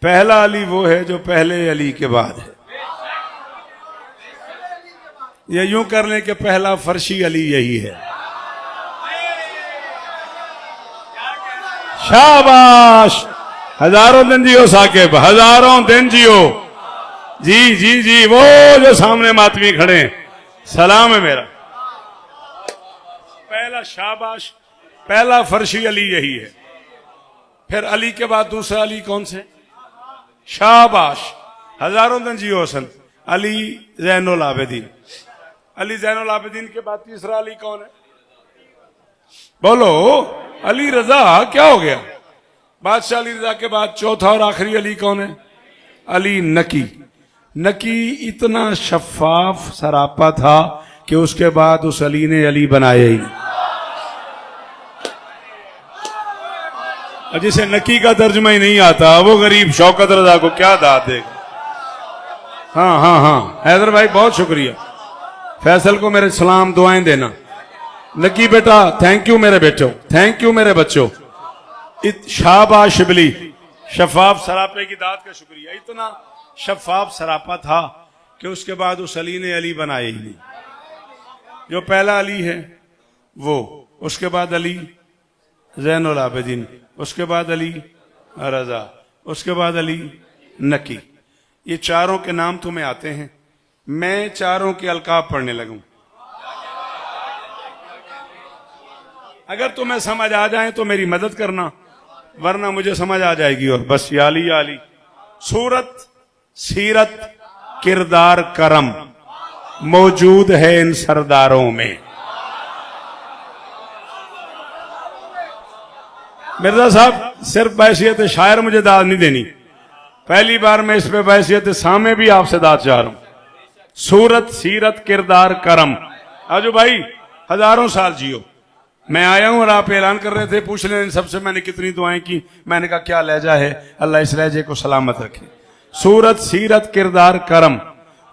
Speaker 1: पहला अली वो है जो पहले अली के बाद है। ये यूं कर लें कि पहला फर्शी अली यही है। शाबाश, हजारों दिन जियो साकिब, हजारों दिन जियो। जी जी जी, वो जो सामने मातमी खड़े हैं, सलाम है मेरा। पहला शाबाश, पहला फर्शी अली यही है। फिर अली के बाद दूसरा अली कौन से? शाबाश, हजारों दिन जियो हसन, अली जैनुल आबिदीन। अली जैनुल आबिदीन के बाद तीसरा अली कौन है? बोलो, अली रजा। क्या हो गया? बादशाह अली रजा के बाद चौथा और आखिरी अली कौन है? अली नकी। नकी इतना शफाफ सरापा था कि उसके बाद उस अली ने अली बनाया ही नहीं। जिसे नकी का तर्जुमा ही नहीं आता वो गरीब शौकत रजा को क्या दाद देगा। हाँ हाँ हाँ, हैदर भाई बहुत शुक्रिया। फैसल को मेरे सलाम दुआएं देना। नकी बेटा थैंक यू मेरे बेटो, थैंक यू मेरे बच्चों। शाबाश शिबली, शफाफ सरापे की दाद का शुक्रिया। इतना शफाफ सरापा था कि उसके बाद उस अली ने अली बनाए ही नहीं। जो पहला अली है वो, उसके बाद अली जैनुल आबिदीन, उसके बाद अली रजा, उसके बाद अली नकी। ये चारों के नाम तुम्हें आते हैं। मैं चारों के अलकाब पढ़ने लगूं। अगर तुम्हें समझ आ जाए तो मेरी मदद करना, वरना मुझे समझ आ जाएगी और बस या अली या अली। सूरत, सीरत, किरदार, करम मौजूद है इन सरदारों में। मिर्जा साहब सिर्फ बैसियत शायर मुझे दाद नहीं देनी, पहली बार मैं इस पे बैसियत सामे भी आपसे दाद चाह रहा हूं। सूरत, सीरत, किरदार, करम। आजो भाई हजारों साल जियो। मैं आया हूं और आप ऐलान कर रहे थे, पूछ लें इन सबसे मैंने कितनी दुआएं की। मैंने कहा क्या लहजा है, अल्लाह इस लहजे को सलामत रखे। सूरत, सीरत, किरदार, करम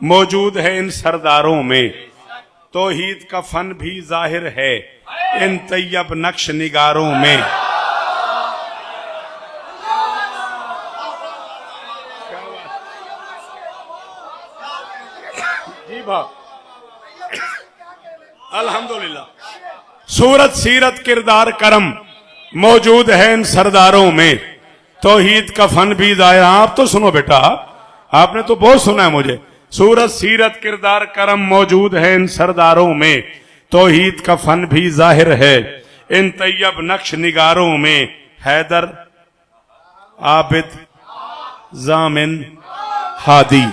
Speaker 1: मौजूद है इन सरदारों में। तौहीद का फन भी जाहिर है इन तैयब नक्श निगारों में। जी भा, अल्हम्दुलिल्लाह। सूरत, सीरत, किरदार, करम मौजूद है इन सरदारों में। तौहीद का फन भी जाहिर। आप तो सुनो बेटा, आपने तो बहुत सुना है मुझे। सूरत, सीरत, किरदार, करम मौजूद है इन सरदारों में। तौहीद का फन भी जाहिर है इन तैयब नक्श निगारों में। हैदर, आबिद, जामिन, हादी।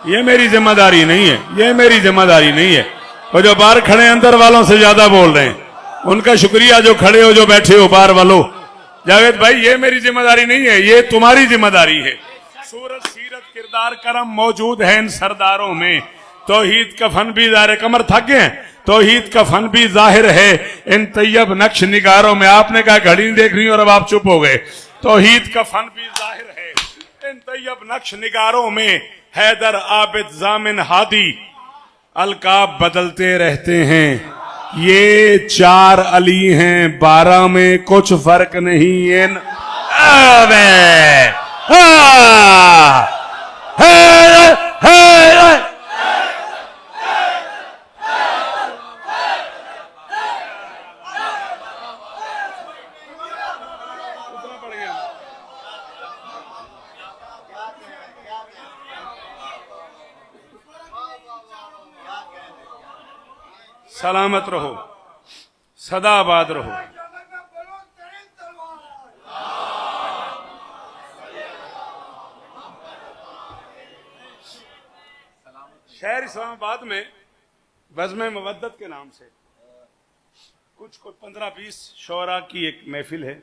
Speaker 1: ये मेरी जिम्मेदारी नहीं है, ये मेरी जिम्मेदारी नहीं है। और जो बाहर खड़े अंदर वालों से ज्यादा बोल रहे हैं, उनका शुक्रिया। जो खड़े हो, जो बैठे हो बाहर वालों, जावेद भाई ये मेरी जिम्मेदारी नहीं है, ये तुम्हारी जिम्मेदारी है। सूरत, सीरत, किरदार, करम मौजूद है इन सरदारों में। तौहीद का फन भी जाहिर। कमर थक गए। तौहीद का फन भी जाहिर है इन तैयब नक्श निगारों में। आपने कहा घड़ी नहीं देख रही और अब आप चुप हो गए। तौहीद का फन भी जाहिर है इन तैयब नक्श निगारों में। हैदर, आबिद, जामिन, हादी अलकाब बदलते रहते हैं। ये 4 अली हैं, 12 में कुछ फर्क नहीं इन। सलामत रहो, सदा आबाद रहो। शहर इस्लामाबाद में बज़्म मवद्दत के नाम से कुछ 15-20 शोरा की एक महफिल है,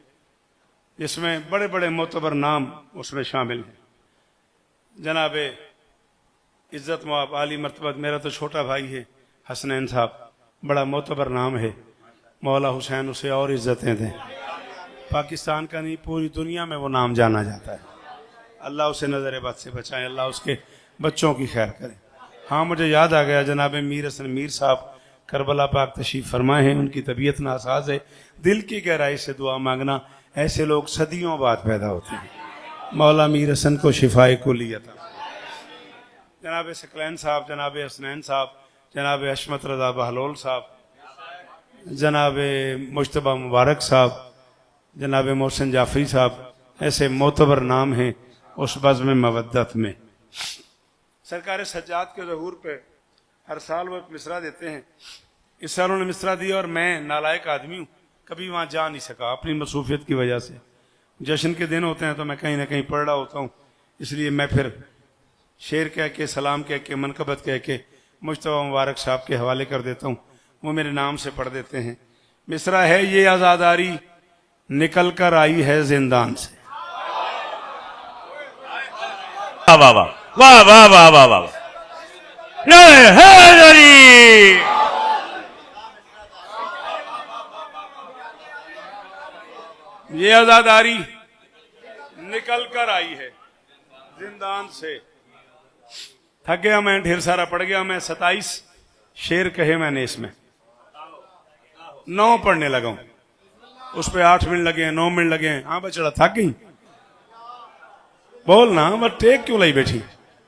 Speaker 1: जिसमें बड़े बड़े मोतबर नाम उसमें शामिल हैं। जनाब इज्जत मुआब आली मर्तबत, मेरा तो छोटा भाई है हसनैन साहब, बड़ा मोतबर नाम है, मौला हुसैन उसे और इज्जतें दें। पाकिस्तान का नहीं, पूरी दुनिया में वो नाम जाना जाता है। अल्लाह उसे नजर बद से बचाए, अल्लाह उसके बच्चों की खैर करे। हाँ, मुझे याद आ गया, जनाब मीर हसन मीर साहब करबला पाक तशरीफ फरमाए हैं, उनकी तबीयत नासाज है। दिल की गहराई से दुआ मांगना, ऐसे लोग सदियों बाद पैदा होते हैं। मौला मीर हसन को शिफाए कुली अता। जनाब सकलैन साहब, जनाब हसनैन साहब, जनाब अशमत रजा बहलोल साहब, जनाब मुश्तबा मुबारक साहब, जनाब मोहसिन जाफरी साहब, ऐसे मोतबर नाम हैं उस बज़्म मवद्दत में। सरकार सज्जाद के ज़हूर पे हर साल वो एक मिसरा देते हैं। इस साल उन्होंने मिसरा दिया और मैं नालायक आदमी हूँ, कभी वहाँ जा नहीं सका अपनी मसरूफियत की वजह से। जश्न के दिन होते हैं तो मैं कहीं ना कहीं पढ़ रहा होता हूँ, इसलिए मैं फिर शेर कह के, सलाम कह के, मनकबत कह के मुश्तबा मुबारक साहब के हवाले कर देता हूँ, वो मेरे नाम से पढ़ देते हैं। मिसरा है, ये आज़ादारी निकल कर आई है जिंदान से।
Speaker 2: वाह वाह वाह वाह वाह वाह वाह,
Speaker 1: ये आज़ादारी निकल कर आई है जिंदान से। थक गया मैं, ढेर सारा पढ़ गया मैं। 27 शेर कहे मैंने, इसमें 9 पढ़ने लगा हूं, उस पे 8 मिनट लगे हैं, 9 मिनट लगे हैं। हाँ बचड़ा, थक गई, बोल ना, बस टेक क्यों लाई बैठी।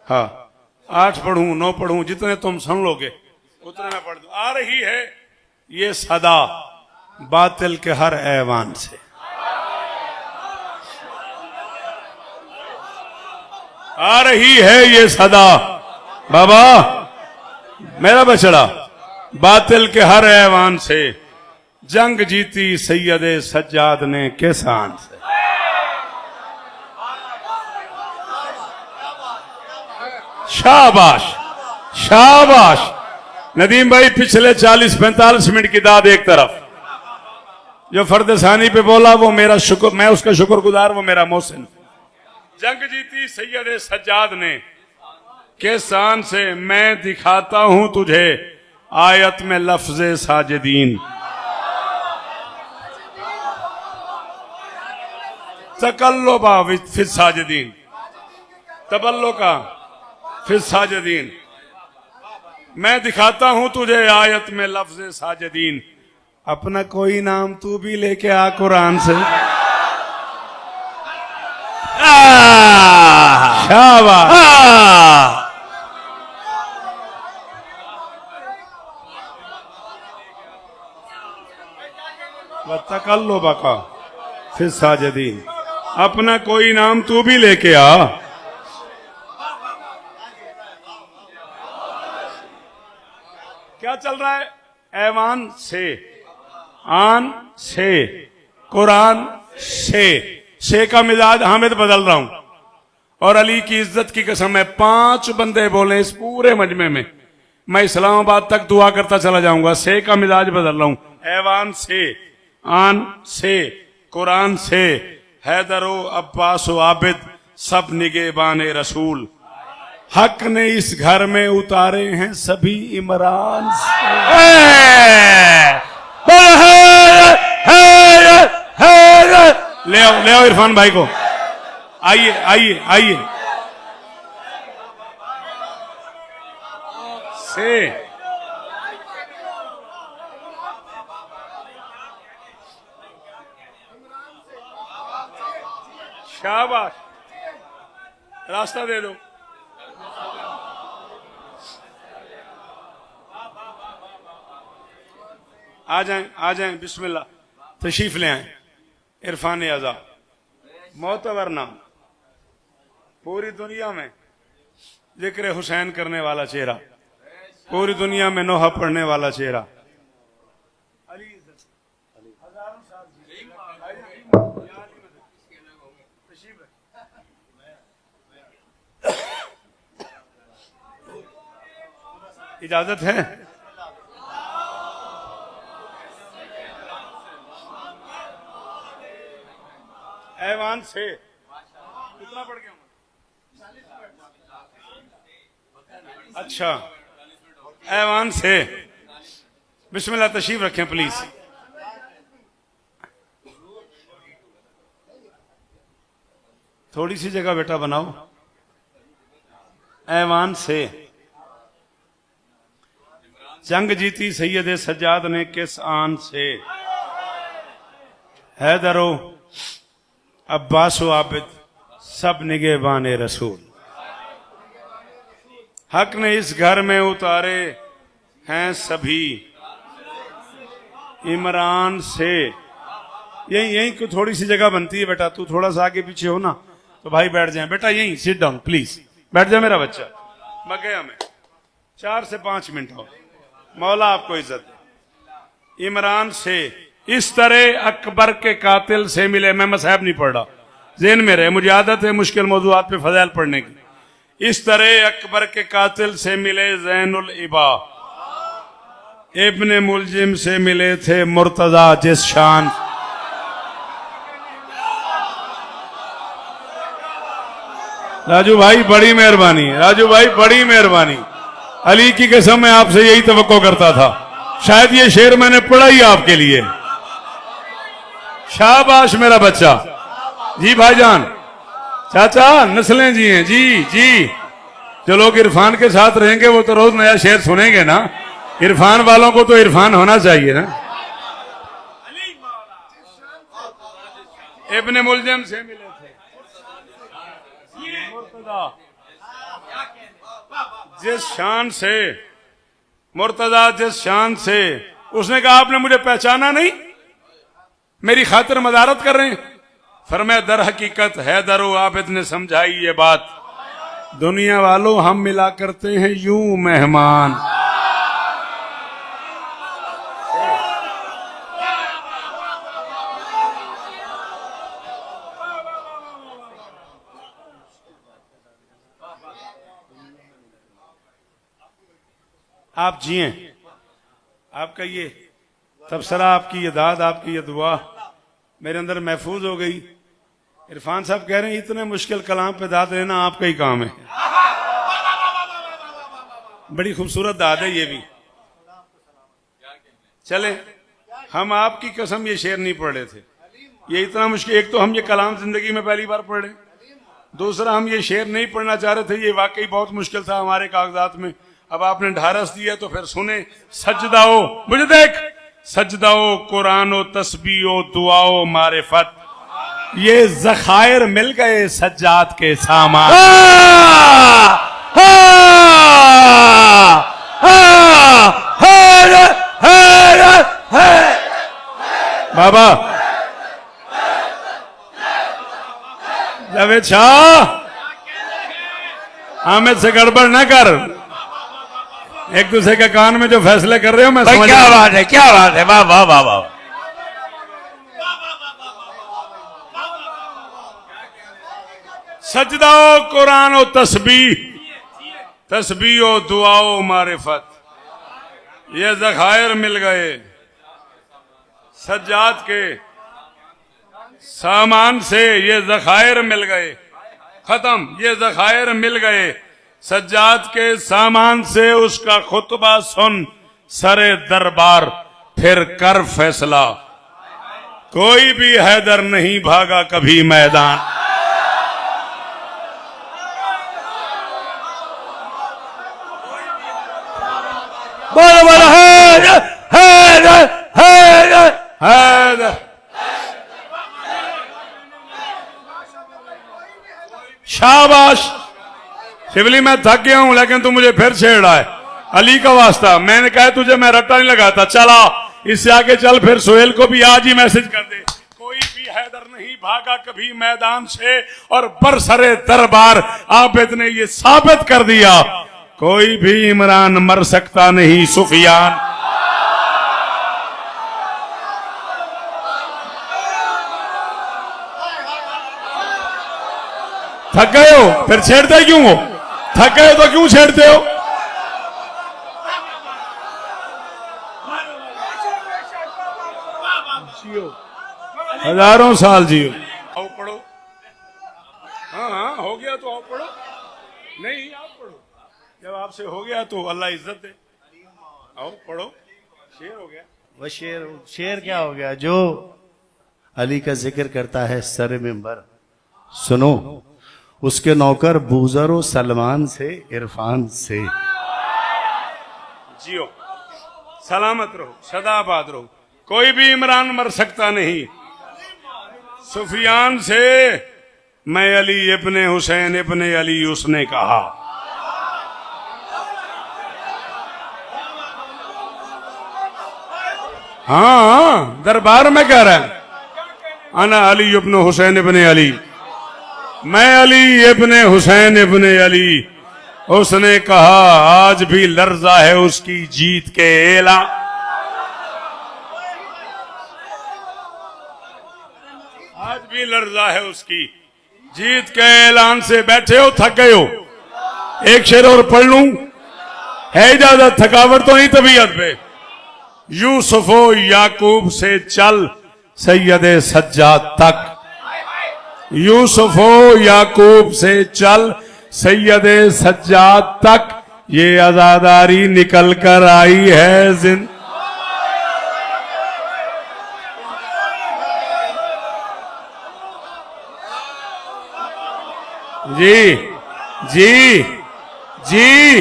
Speaker 1: हाँ, 8 पढ़ूं 9 पढ़ूं, जितने तुम सुन लोगे उतने मैं पढ़ दूं। आ रही है ये सदा बातिल के हर ऐवान से, आ रही है ये सदा, बाबा मेरा बछड़ा, बातिल के हर ऐवान से। जंग जीती सैयदे सज्जाद ने किसान से। शाबाश शाबाश। नदीम भाई, पिछले 40-45 मिनट की दाद एक तरफ, जो फर्द सानी पे बोला वो मेरा शुक्र, मैं उसका शुक्रगुजार, वो मेरा मोहसिन। जंग जीती सैयद सज्जाद ने किसान से, मैं दिखाता हूं तुझे आयत में लफ्ज़े साजिदीन। तकल्लुबा फिस साजिदीन, तबल्लो का फिस साजिदीन। मैं दिखाता हूं तुझे आयत में लफ्ज़े साजिदीन। अपना कोई नाम तू भी लेके आ कुरान से। शाबाश। तकल्लुबा का फिस साजिदीन, अपना कोई नाम तू भी लेके आ। क्या चल रहा है? ऐवान से, आन से, कुरान से का मिजाज हामिद बदल रहा हूं। और अली की इज्जत की कसम है, 5 बंदे बोले इस पूरे मजमे में, मैं इस्लामाबाद तक दुआ करता चला जाऊंगा। से का मिजाज बदल रहा हूं। ऐवान से, आन से, कुरान से, हैदरो अब्बासो आबिद सब निगेबाने रसूल। हक ने इस घर में उतारे हैं सभी इमरान से। ले आओ इरफान भाई को, आइए आइए आइए। से शाबाश, रास्ता दे दो। आ जाएं बिस्मिल्लाह, तशरीफ ले आए। इरफान आज़ा, मोतबर नाम, पूरी दुनिया में जिक्र हुसैन करने वाला चेहरा, पूरी दुनिया में नोहा पढ़ने वाला चेहरा, इजाजत है? ऐवान से कितना पढ़ गया? अच्छा, ऐवान से बिस्मिल्लाह, तशरीफ रखें प्लीज। थोड़ी सी जगह बेटा बनाओ। ऐवान से जंग जीती सैयद सज्जाद ने किस आन से? हैदरो अब्बास आबिद सब निगहबान रसूल। हक ने इस घर में उतारे हैं सभी इमरान से। यही को थोड़ी सी जगह बनती है बेटा, तू थोड़ा सा आगे पीछे हो ना तो भाई बैठ जाए। बेटा यहीं सिट डाउन प्लीज, बैठ जा मेरा बच्चा। मैं गया, मैं 4 से 5 मिनट हो। मौला आपको इज्जत दे। इमरान से इस तरह अकबर के कातिल से मिले। मैं मसाहब नहीं पढ़ रहा, ज़हन में रहे, मुझे आदत है मुश्किल मौज़ूआत पे फज़ाइल पढ़ने की। इस तरह अकबर के कातिल से मिले ज़ैनुल इबा, इब्ने मुलजिम से मिले थे मुर्तजा जिस शान। राजू भाई बड़ी मेहरबानी, राजू भाई बड़ी मेहरबानी। अली की कसम मैं आपसे यही तवक्को करता था, शायद ये शेर मैंने पढ़ा ही आपके लिए। शाबाश मेरा बच्चा। जी भाईजान, चाचा नस्लें जी हैं जी जी। जो लोग इरफान के साथ रहेंगे वो तो रोज नया शेर सुनेंगे ना। इरफान वालों को तो इरफान होना चाहिए ना। इब्ने मुलजिम से मिले थे मुर्तजा जिस शान से, मुर्तजा जिस शान से। उसने कहा आपने मुझे पहचाना नहीं, मेरी खातिर मदारत कर रहे हैं। फरमाया दर हकीकत हैदर आबिद ने समझाई ये बात, दुनिया वालों हम मिला करते हैं यूं मेहमान। आप जिए, आपका ये तबसरा, आपकी ये दाद, आपकी ये दुआ मेरे अंदर महफूज हो गई। इरफान साहब कह रहे हैं इतने मुश्किल कलाम पे दाद देना आपका ही काम है। बड़ी खूबसूरत दाद है ये भी। चले, हम आपकी कसम ये शेर नहीं पढ़ रहे थे, ये इतना मुश्किल। एक तो हम ये कलाम जिंदगी में पहली बार पढ़े, दूसरा हम ये शेर नहीं पढ़ना चाह रहे थे, ये वाकई बहुत मुश्किल था हमारे कागजात में। अब आपने ढारस दिया तो फिर सुने। सजदाओ, मुझे देख, सजदाओ कुरानो तस्बीओ दुआओ मारिफत, ये जखायर मिल गए सज्जाद के सामान। बाबा जावेद शाह, हामिद से गड़बड़ न कर। एक दूसरे के कान में जो फैसले कर रहे हो मैं समझ।
Speaker 2: क्या बात है, क्या बात है, वाह वाह वाह वाह।
Speaker 1: सजदाओ कुरान ओ तस्बीह, तस्बीह ओ दुआओ मारिफत, ये ज़खायर मिल गए सज्जाद के सामान से। ये ज़खायर मिल गए, खत्म, ये ज़खायर मिल गए सज्जाद के सामान से। उसका खुतबा सुन सरे दरबार, फिर कर फैसला। कोई भी हैदर नहीं भागा कभी मैदान। बोलो बोलो हैदर हैदर हैदर हैदर। शाबाश शिवली, मैं थक गया हूं लेकिन तू मुझे फिर छेड़ रहा है। अली का वास्ता, मैंने कहा तुझे मैं रट्टा नहीं लगाता। चला इससे आगे चल, फिर सोहेल को भी आज ही मैसेज कर दे। कोई भी हैदर नहीं भागा कभी मैदान से, और बरसरे दरबार आबिद ने ये साबित कर दिया, कोई भी इमरान मर सकता नहीं सुफियान। थक गए हो फिर छेड़ते क्यों हो? थक गए तो क्यों छेड़ते हो? जियो, हजारों साल जियो। आओ पढ़ो। हाँ हाँ हो गया तो आओ पढ़ो। नहीं आप पढ़ो, जब आपसे हो गया तो अल्लाह इज्जत दे। आओ पढ़ो, शेर हो गया।
Speaker 3: वह शेर क्या हो गया जो अली का जिक्र करता है सर मिंबर। सुनो, उसके नौकर बूजर सलमान से इरफान से।
Speaker 1: जियो, सलामत रहो, सदाबाद रहो। कोई भी इमरान मर सकता नहीं। सुफियान से मैं अली इब्ने हुसैन इब्ने अली, उसने कहा। हाँ दरबार में कह रहा है, अना अली इब्ने हुसैन इब्ने अली, मैं अली इब्ने हुसैन इब्ने अली। उसने कहा आज भी लर्जा है उसकी जीत के एला। आज भी लर्जा है उसकी जीत के ऐलान से। बैठे हो, थक गए हो, एक शेर और पढ़ लूं? है इजाजत? थकावट तो नहीं तबीयत पे? यूसुफो याकूब से चल सैयदे सज्जाद तक, यूसुफो याकूब से चल सैयदे सज्जाद तक, ये आजादारी निकल कर आई है जिन। जी जी जी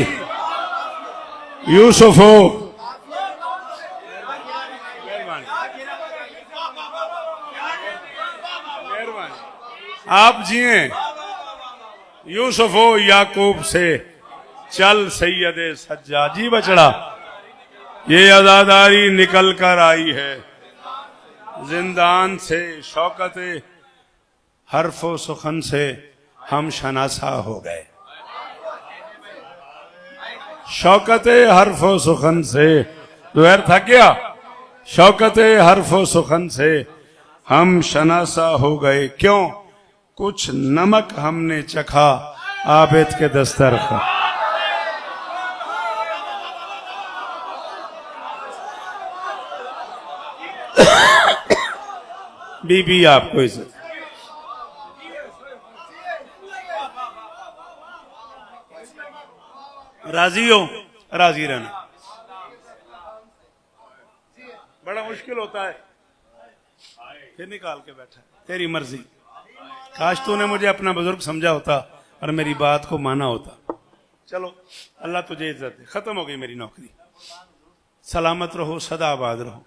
Speaker 1: यूसुफो, आप जिए। यूसुफो याकूब से चल सैयदे सज्जा, जी बचड़ा, ये आजादारी निकल कर आई है जिंदान से। शौकत हरफो सुखन से हम शनासा हो गए। शौकत हरफो सुखन से, दोहर था क्या? शौकत हरफो सुखन से हम शनासा हो गए। क्यों? कुछ नमक हमने चखा आबिद के दस्तर का। बीबी आपको इज्जत। राजी हो? राजी रहना। बड़ा मुश्किल होता है, फिर निकाल के बैठा, तेरी मर्जी। काश तूने मुझे अपना बुजुर्ग समझा होता और मेरी बात को माना होता। चलो अल्लाह तुझे इज्जत दे। खत्म हो गई मेरी नौकरी। सलामत रहो, सदा आबाद रहो।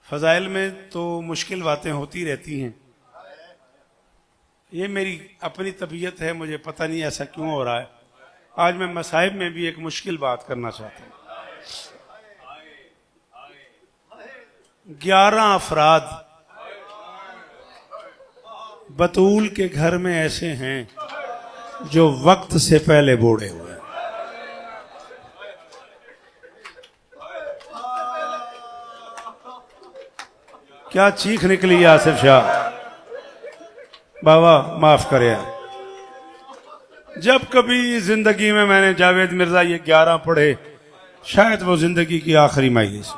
Speaker 1: फजाइल में तो मुश्किल बातें होती रहती हैं। ये मेरी अपनी तबीयत है, मुझे पता नहीं ऐसा क्यों हो रहा है। आज मैं मसाइब में भी एक मुश्किल बात करना चाहता हूं। 11 अफराद बतूल के घर में ऐसे हैं जो वक्त से पहले बूढ़े हुए हैं। क्या चीख निकली आसिफ शाह? बाबा माफ करे यार। जब कभी जिंदगी में मैंने जावेद मिर्जा ये 11 पढ़े, शायद वो जिंदगी की आखिरी मजलिस।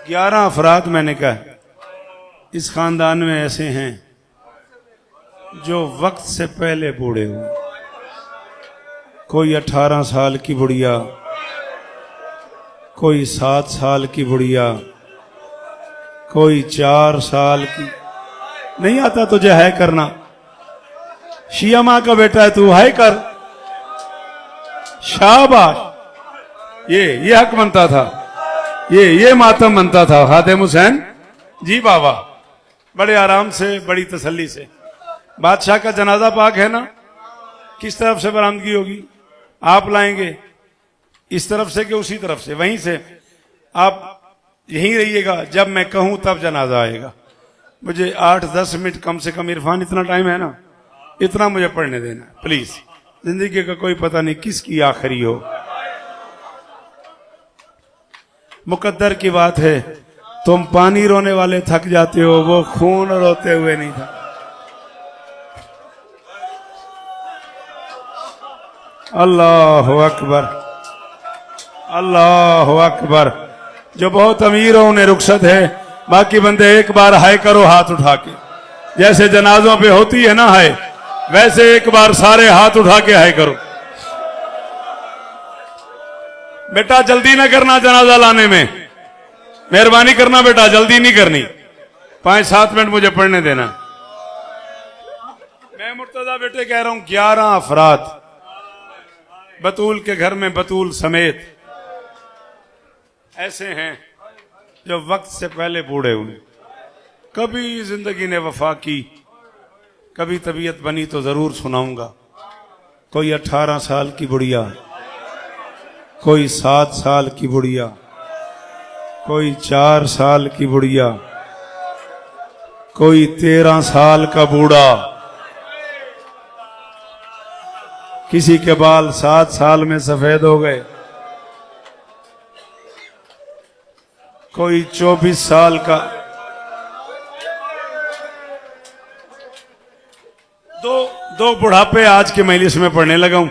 Speaker 1: 11 अफराद मैंने कहा इस खानदान में ऐसे हैं जो वक्त से पहले बूढ़े हुए। कोई 18 साल की बुढ़िया, कोई 7 साल की बुढ़िया, कोई 4 साल की। नहीं आता तुझे है करना? शिया मां का बेटा है तू, है कर। शाबाश। ये हक बनता था, ये मातम बनता था। खातिम हुसैन जी बाबा, बड़े आराम से, बड़ी तसल्ली से। बादशाह का जनाजा पाक है ना, किस तरफ से बरामदगी होगी? आप लाएंगे इस तरफ से कि उसी तरफ से? वहीं से। आप यहीं रहिएगा, जब मैं कहूं तब जनाजा आएगा। मुझे 8-10 मिनट कम से कम, इरफान इतना टाइम है ना, इतना मुझे पढ़ने देना प्लीज। जिंदगी का कोई पता नहीं किसकी आखिरी हो। मुकद्दर की बात है, तुम पानी रोने वाले थक जाते हो, वो खून रोते हुए नहीं था। अल्लाह अकबर, अल्लाह अकबर। जो बहुत अमीर हो उन्हें रुखसत है, बाकी बंदे एक बार हाय करो हाथ उठा के। जैसे जनाजों पे होती है ना हाय, वैसे एक बार सारे हाथ उठा के हाय करो। बेटा जल्दी ना करना जनाजा लाने में, मेहरबानी करना बेटा, जल्दी नहीं करनी। 5-7 मिनट मुझे पढ़ने देना। मैं मुर्तजा बेटे कह रहा हूं 11 अफराद बतूल के घर में, बतूल समेत ऐसे हैं जो वक्त से पहले बूढ़े हुए। कभी जिंदगी ने वफा की, कभी तबीयत बनी तो जरूर सुनाऊंगा। कोई 18 साल की बुढ़िया, कोई 7 साल की बुढ़िया, कोई 4 साल की बुढ़िया, कोई 13 साल का बूढ़ा, किसी के बाल 7 साल में सफेद हो गए, कोई 24 साल का। दो बुढ़ापे आज के मजलिस में पढ़ने लगा हूं।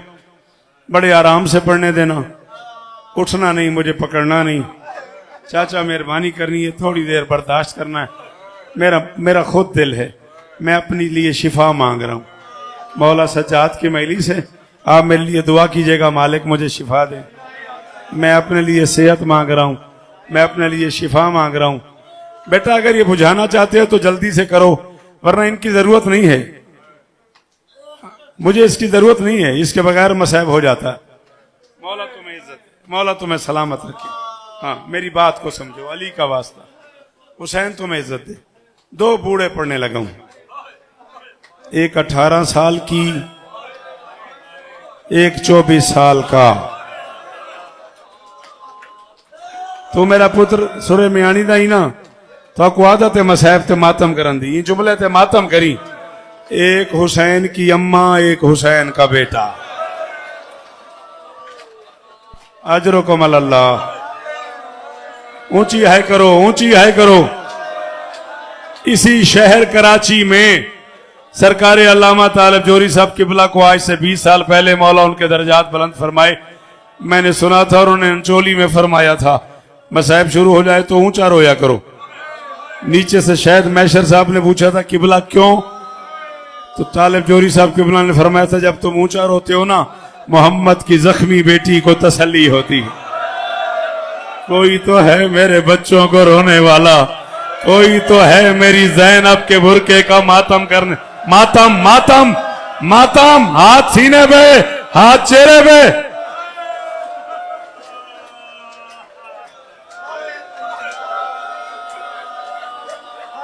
Speaker 1: बड़े आराम से पढ़ने देना, उठना नहीं, मुझे पकड़ना नहीं। चाचा मेहरबानी करनी है, थोड़ी देर बर्दाश्त करना है। मेरा खुद दिल है, मैं अपने लिए शिफा मांग रहा हूं। मौला सज्जाद की मजलिस है, आप मेरे लिए दुआ कीजिएगा, मालिक मुझे शिफा दे। मैं अपने लिए सेहत मांग रहा हूं, मैं अपने लिए शिफा मांग रहा हूं। बेटा अगर ये बुझाना चाहते हो तो जल्दी से करो, वरना इनकी जरूरत नहीं है, मुझे इसकी जरूरत नहीं है, इसके बगैर मसैब हो जाता है। मौला तुम्हें इज्जत दे, मौला तुम्हें सलामत रखे। हाँ मेरी बात को समझो, अली का वास्ता, हुसैन तुम्हें इज्जत दे। 2 बूढ़े पढ़ने लगा हूं, एक 18 साल की, एक 24 साल का। तो मेरा पुत्र सुरे में आनी दा ही ना, तो आपको आदत है मसैब ते मातम करन दी, जुमले ते मातम करी। एक हुसैन की अम्मा, एक हुसैन का बेटा। अजरुकुम अल्लाह। ऊंची हाय करो, ऊंची हाय करो। इसी शहर कराची में सरकार अल्लामा तालिब जोरी साहब किबला को आज से 20 साल पहले मौला उनके दर्जात बुलंद फरमाए। मैंने सुना था और उन्हें चोली में फरमाया था, मसाइब शुरू हो जाए तो ऊंचा रोया करो। नीचे से शायद मैशर साहब ने पूछा था किबला क्यों, तो तालिब जोरी साहब किबला ने फरमाया था जब तुम ऊंचा रोते हो ना, मोहम्मद की जख्मी बेटी को तसल्ली होती है। कोई तो है मेरे बच्चों को रोने वाला, कोई तो है मेरी ज़ैनब के बुरके का मातम करने। मातम मातम मातम, हाथ सीने पे, हाथ चेहरे पे।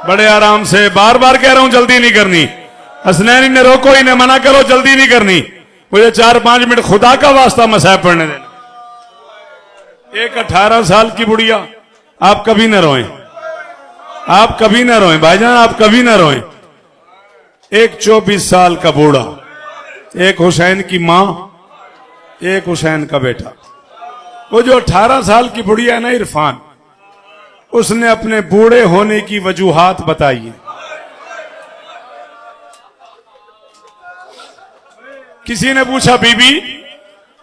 Speaker 1: बड़े आराम से, बार बार कह रहा हूं जल्दी नहीं करनी। हसनैनी ने रोको, इन्हें मना करो, जल्दी नहीं करनी। मुझे 4-5 मिनट खुदा का वास्ता मसाइब पढ़ने देना। एक 18 साल की बुढ़िया, आप कभी न रोएं, आप कभी न रोएं भाईजान, आप कभी न रोएं। एक 24 साल का बूढ़ा, एक हुसैन की मां, एक हुसैन का बेटा। वो जो 18 साल की बुढ़िया है ना इरफान, उसने अपने बूढ़े होने की वजूहात बताई है। किसी ने पूछा बीबी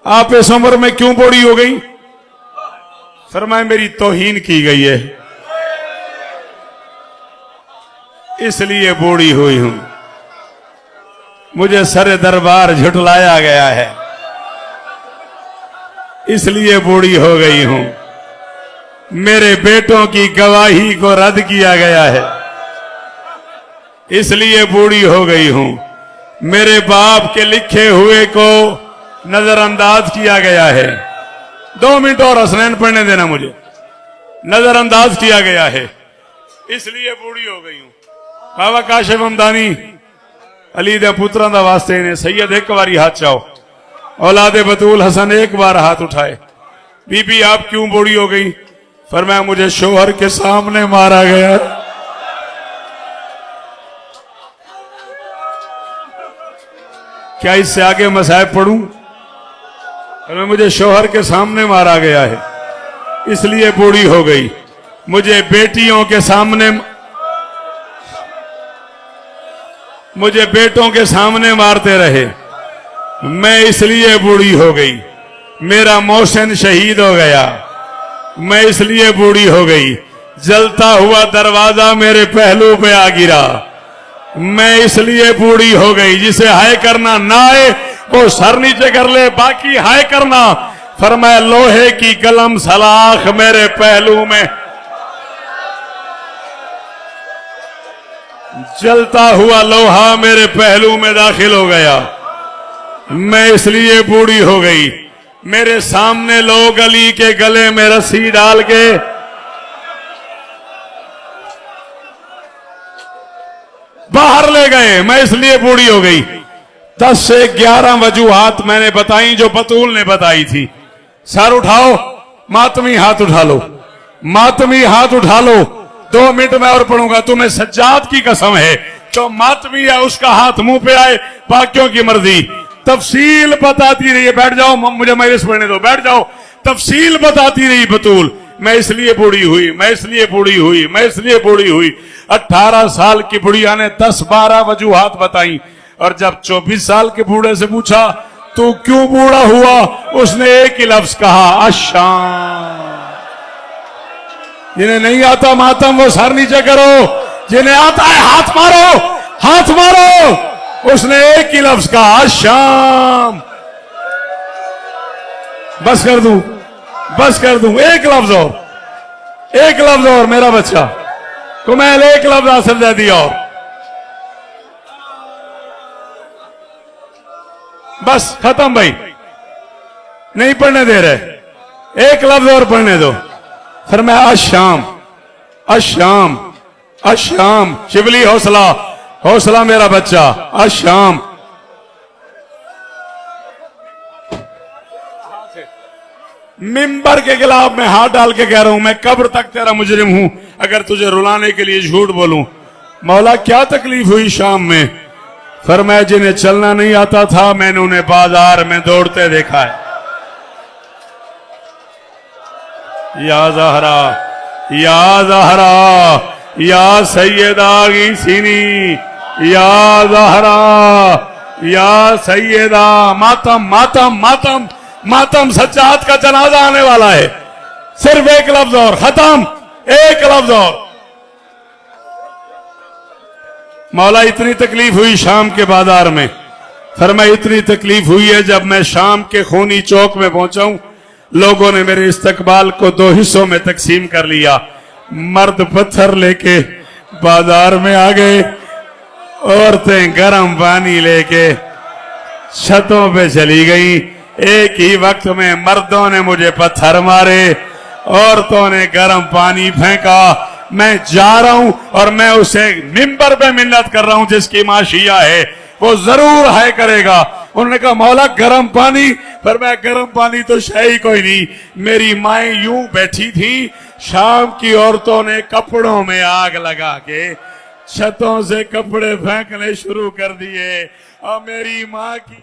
Speaker 1: आप इस उम्र में क्यों बूढ़ी हो गई? फरमाया मेरी तौहीन की गई है, इसलिए बूढ़ी हुई हूं। मुझे सरे दरबार झुटलाया गया है, इसलिए बूढ़ी हो गई हूं। मेरे बेटों की गवाही को रद्द किया गया है, इसलिए बूढ़ी हो गई हूं। मेरे बाप के लिखे हुए को नजरअंदाज किया गया है। 2 मिनट और हसनैन पढ़ने देना मुझे। नजरअंदाज किया गया है, इसलिए बूढ़ी हो गई हूं। बाबा काशिफ हमदानी अली दे पुत्रां दा वास्ते ने सैयद एक बारी हाथ चाओ। औलादे बतूल हसन एक बार हाथ उठाए। बीबी आप क्यों बूढ़ी हो गई? फरमाया मुझे शोहर के सामने मारा गया। क्या इससे आगे मसाइब पढ़ूं? मुझे शोहर के सामने मारा गया है, इसलिए बूढ़ी हो गई। मुझे बेटियों के सामने, मुझे बेटों के सामने मारते रहे, मैं इसलिए बूढ़ी हो गई। मेरा मोहसिन शहीद हो गया, मैं इसलिए बूढ़ी हो गई, जलता हुआ दरवाजा मेरे पहलू पे आ गिरा। मैं इसलिए बूढ़ी हो गई, जिसे हाय करना ना आए वो सर नीचे कर ले, बाकी हाय करना। फरमाया लोहे की कलम सलाख मेरे पहलू में, जलता हुआ लोहा मेरे पहलू में दाखिल हो गया। मैं इसलिए बूढ़ी हो गई। मेरे सामने लोग अली के गले में रस्सी डाल के बाहर ले गए, मैं इसलिए बूढ़ी हो गई। 10 से 11 वजूहात मैंने बताई जो बतूल ने बताई थी। सर उठाओ, मातमी हाथ उठा लो, मातमी हाथ उठा लो। 2 मिनट में और पढ़ूंगा, तुम्हें सज्जाद की कसम है जो मातमी है उसका हाथ मुंह पे आए, बाकियों की मर्जी। तफसील बताती रही है, बैठ जाओ, मुझे मजलिस पढ़ने दो, बैठ जाओ। तफसील बताती रही बतूल, मैं इसलिए बूढ़ी हुई, मैं इसलिए बूढ़ी हुई, मैं इसलिए बूढ़ी हुई। 18 साल की बुढ़िया ने 10-12 वजूहात बताई, और जब 24 साल के बूढ़े से पूछा तू क्यों बूढ़ा हुआ, उसने एक ही लफ्ज कहा, अशाम। जिन्हें नहीं आता मातम वो सर नीचे करो, जिन्हें आता है हाथ मारो, हाथ मारो। उसने एक ही लफ्ज कहा, अशाम। बस कर दूं, बस कर दूं, एक लफ्ज और, एक लफ्ज और, मेरा बच्चा को मैं एक लफ्ज हासिल दे दिया और बस खत्म भाई, नहीं पढ़ने दे रहे, एक लफ्ज और पढ़ने दो। फिर मैं अशाम, अशाम, अशाम। शिबली हौसला, हौसला मेरा बच्चा, अशाम। मिंबर के खिलाफ मैं हाथ डाल के कह रहा हूं, मैं कब्र तक तेरा मुजरिम हूं अगर तुझे रुलाने के लिए झूठ बोलूं। मौला क्या तकलीफ हुई शाम में? फरमाया जिन्हें चलना नहीं आता था मैंने उन्हें बाजार में दौड़ते देखा है। या ज़हरा, या ज़हरा, या सैयदा गीसीनी, या ज़हरा, या सैयदा। मातम, मातम, मातम, मातम। सज्जाद का जनाजा आने वाला है, सिर्फ एक लफ्ज और, खत्म, एक लफ्ज और। मौला इतनी तकलीफ हुई शाम के बाजार में। फरमाया इतनी तकलीफ हुई है जब मैं शाम के खूनी चौक में पहुंचा हूं, लोगों ने मेरे इस्तकबाल को 2 हिस्सों में तकसीम कर लिया। मर्द पत्थर लेके बाजार में आ गए, औरतें गर्म पानी लेके छतों पे चली गई। एक ही वक्त में मर्दों ने मुझे पत्थर मारे, औरतों ने गर्म पानी फेंका। मैं जा रहा हूं और मैं उसे मिंबर पे मिन्नत कर रहा हूं जिसकी मां शिया है, वो जरूर हाय करेगा। उन्होंने कहा मौला गर्म पानी, पर मैं गर्म पानी तो है ही कोई नहीं। मेरी माएं यूं बैठी थी, शाम की औरतों ने कपड़ों में आग लगा के छतों से कपड़े फेंकने शुरू कर दिए और मेरी मां की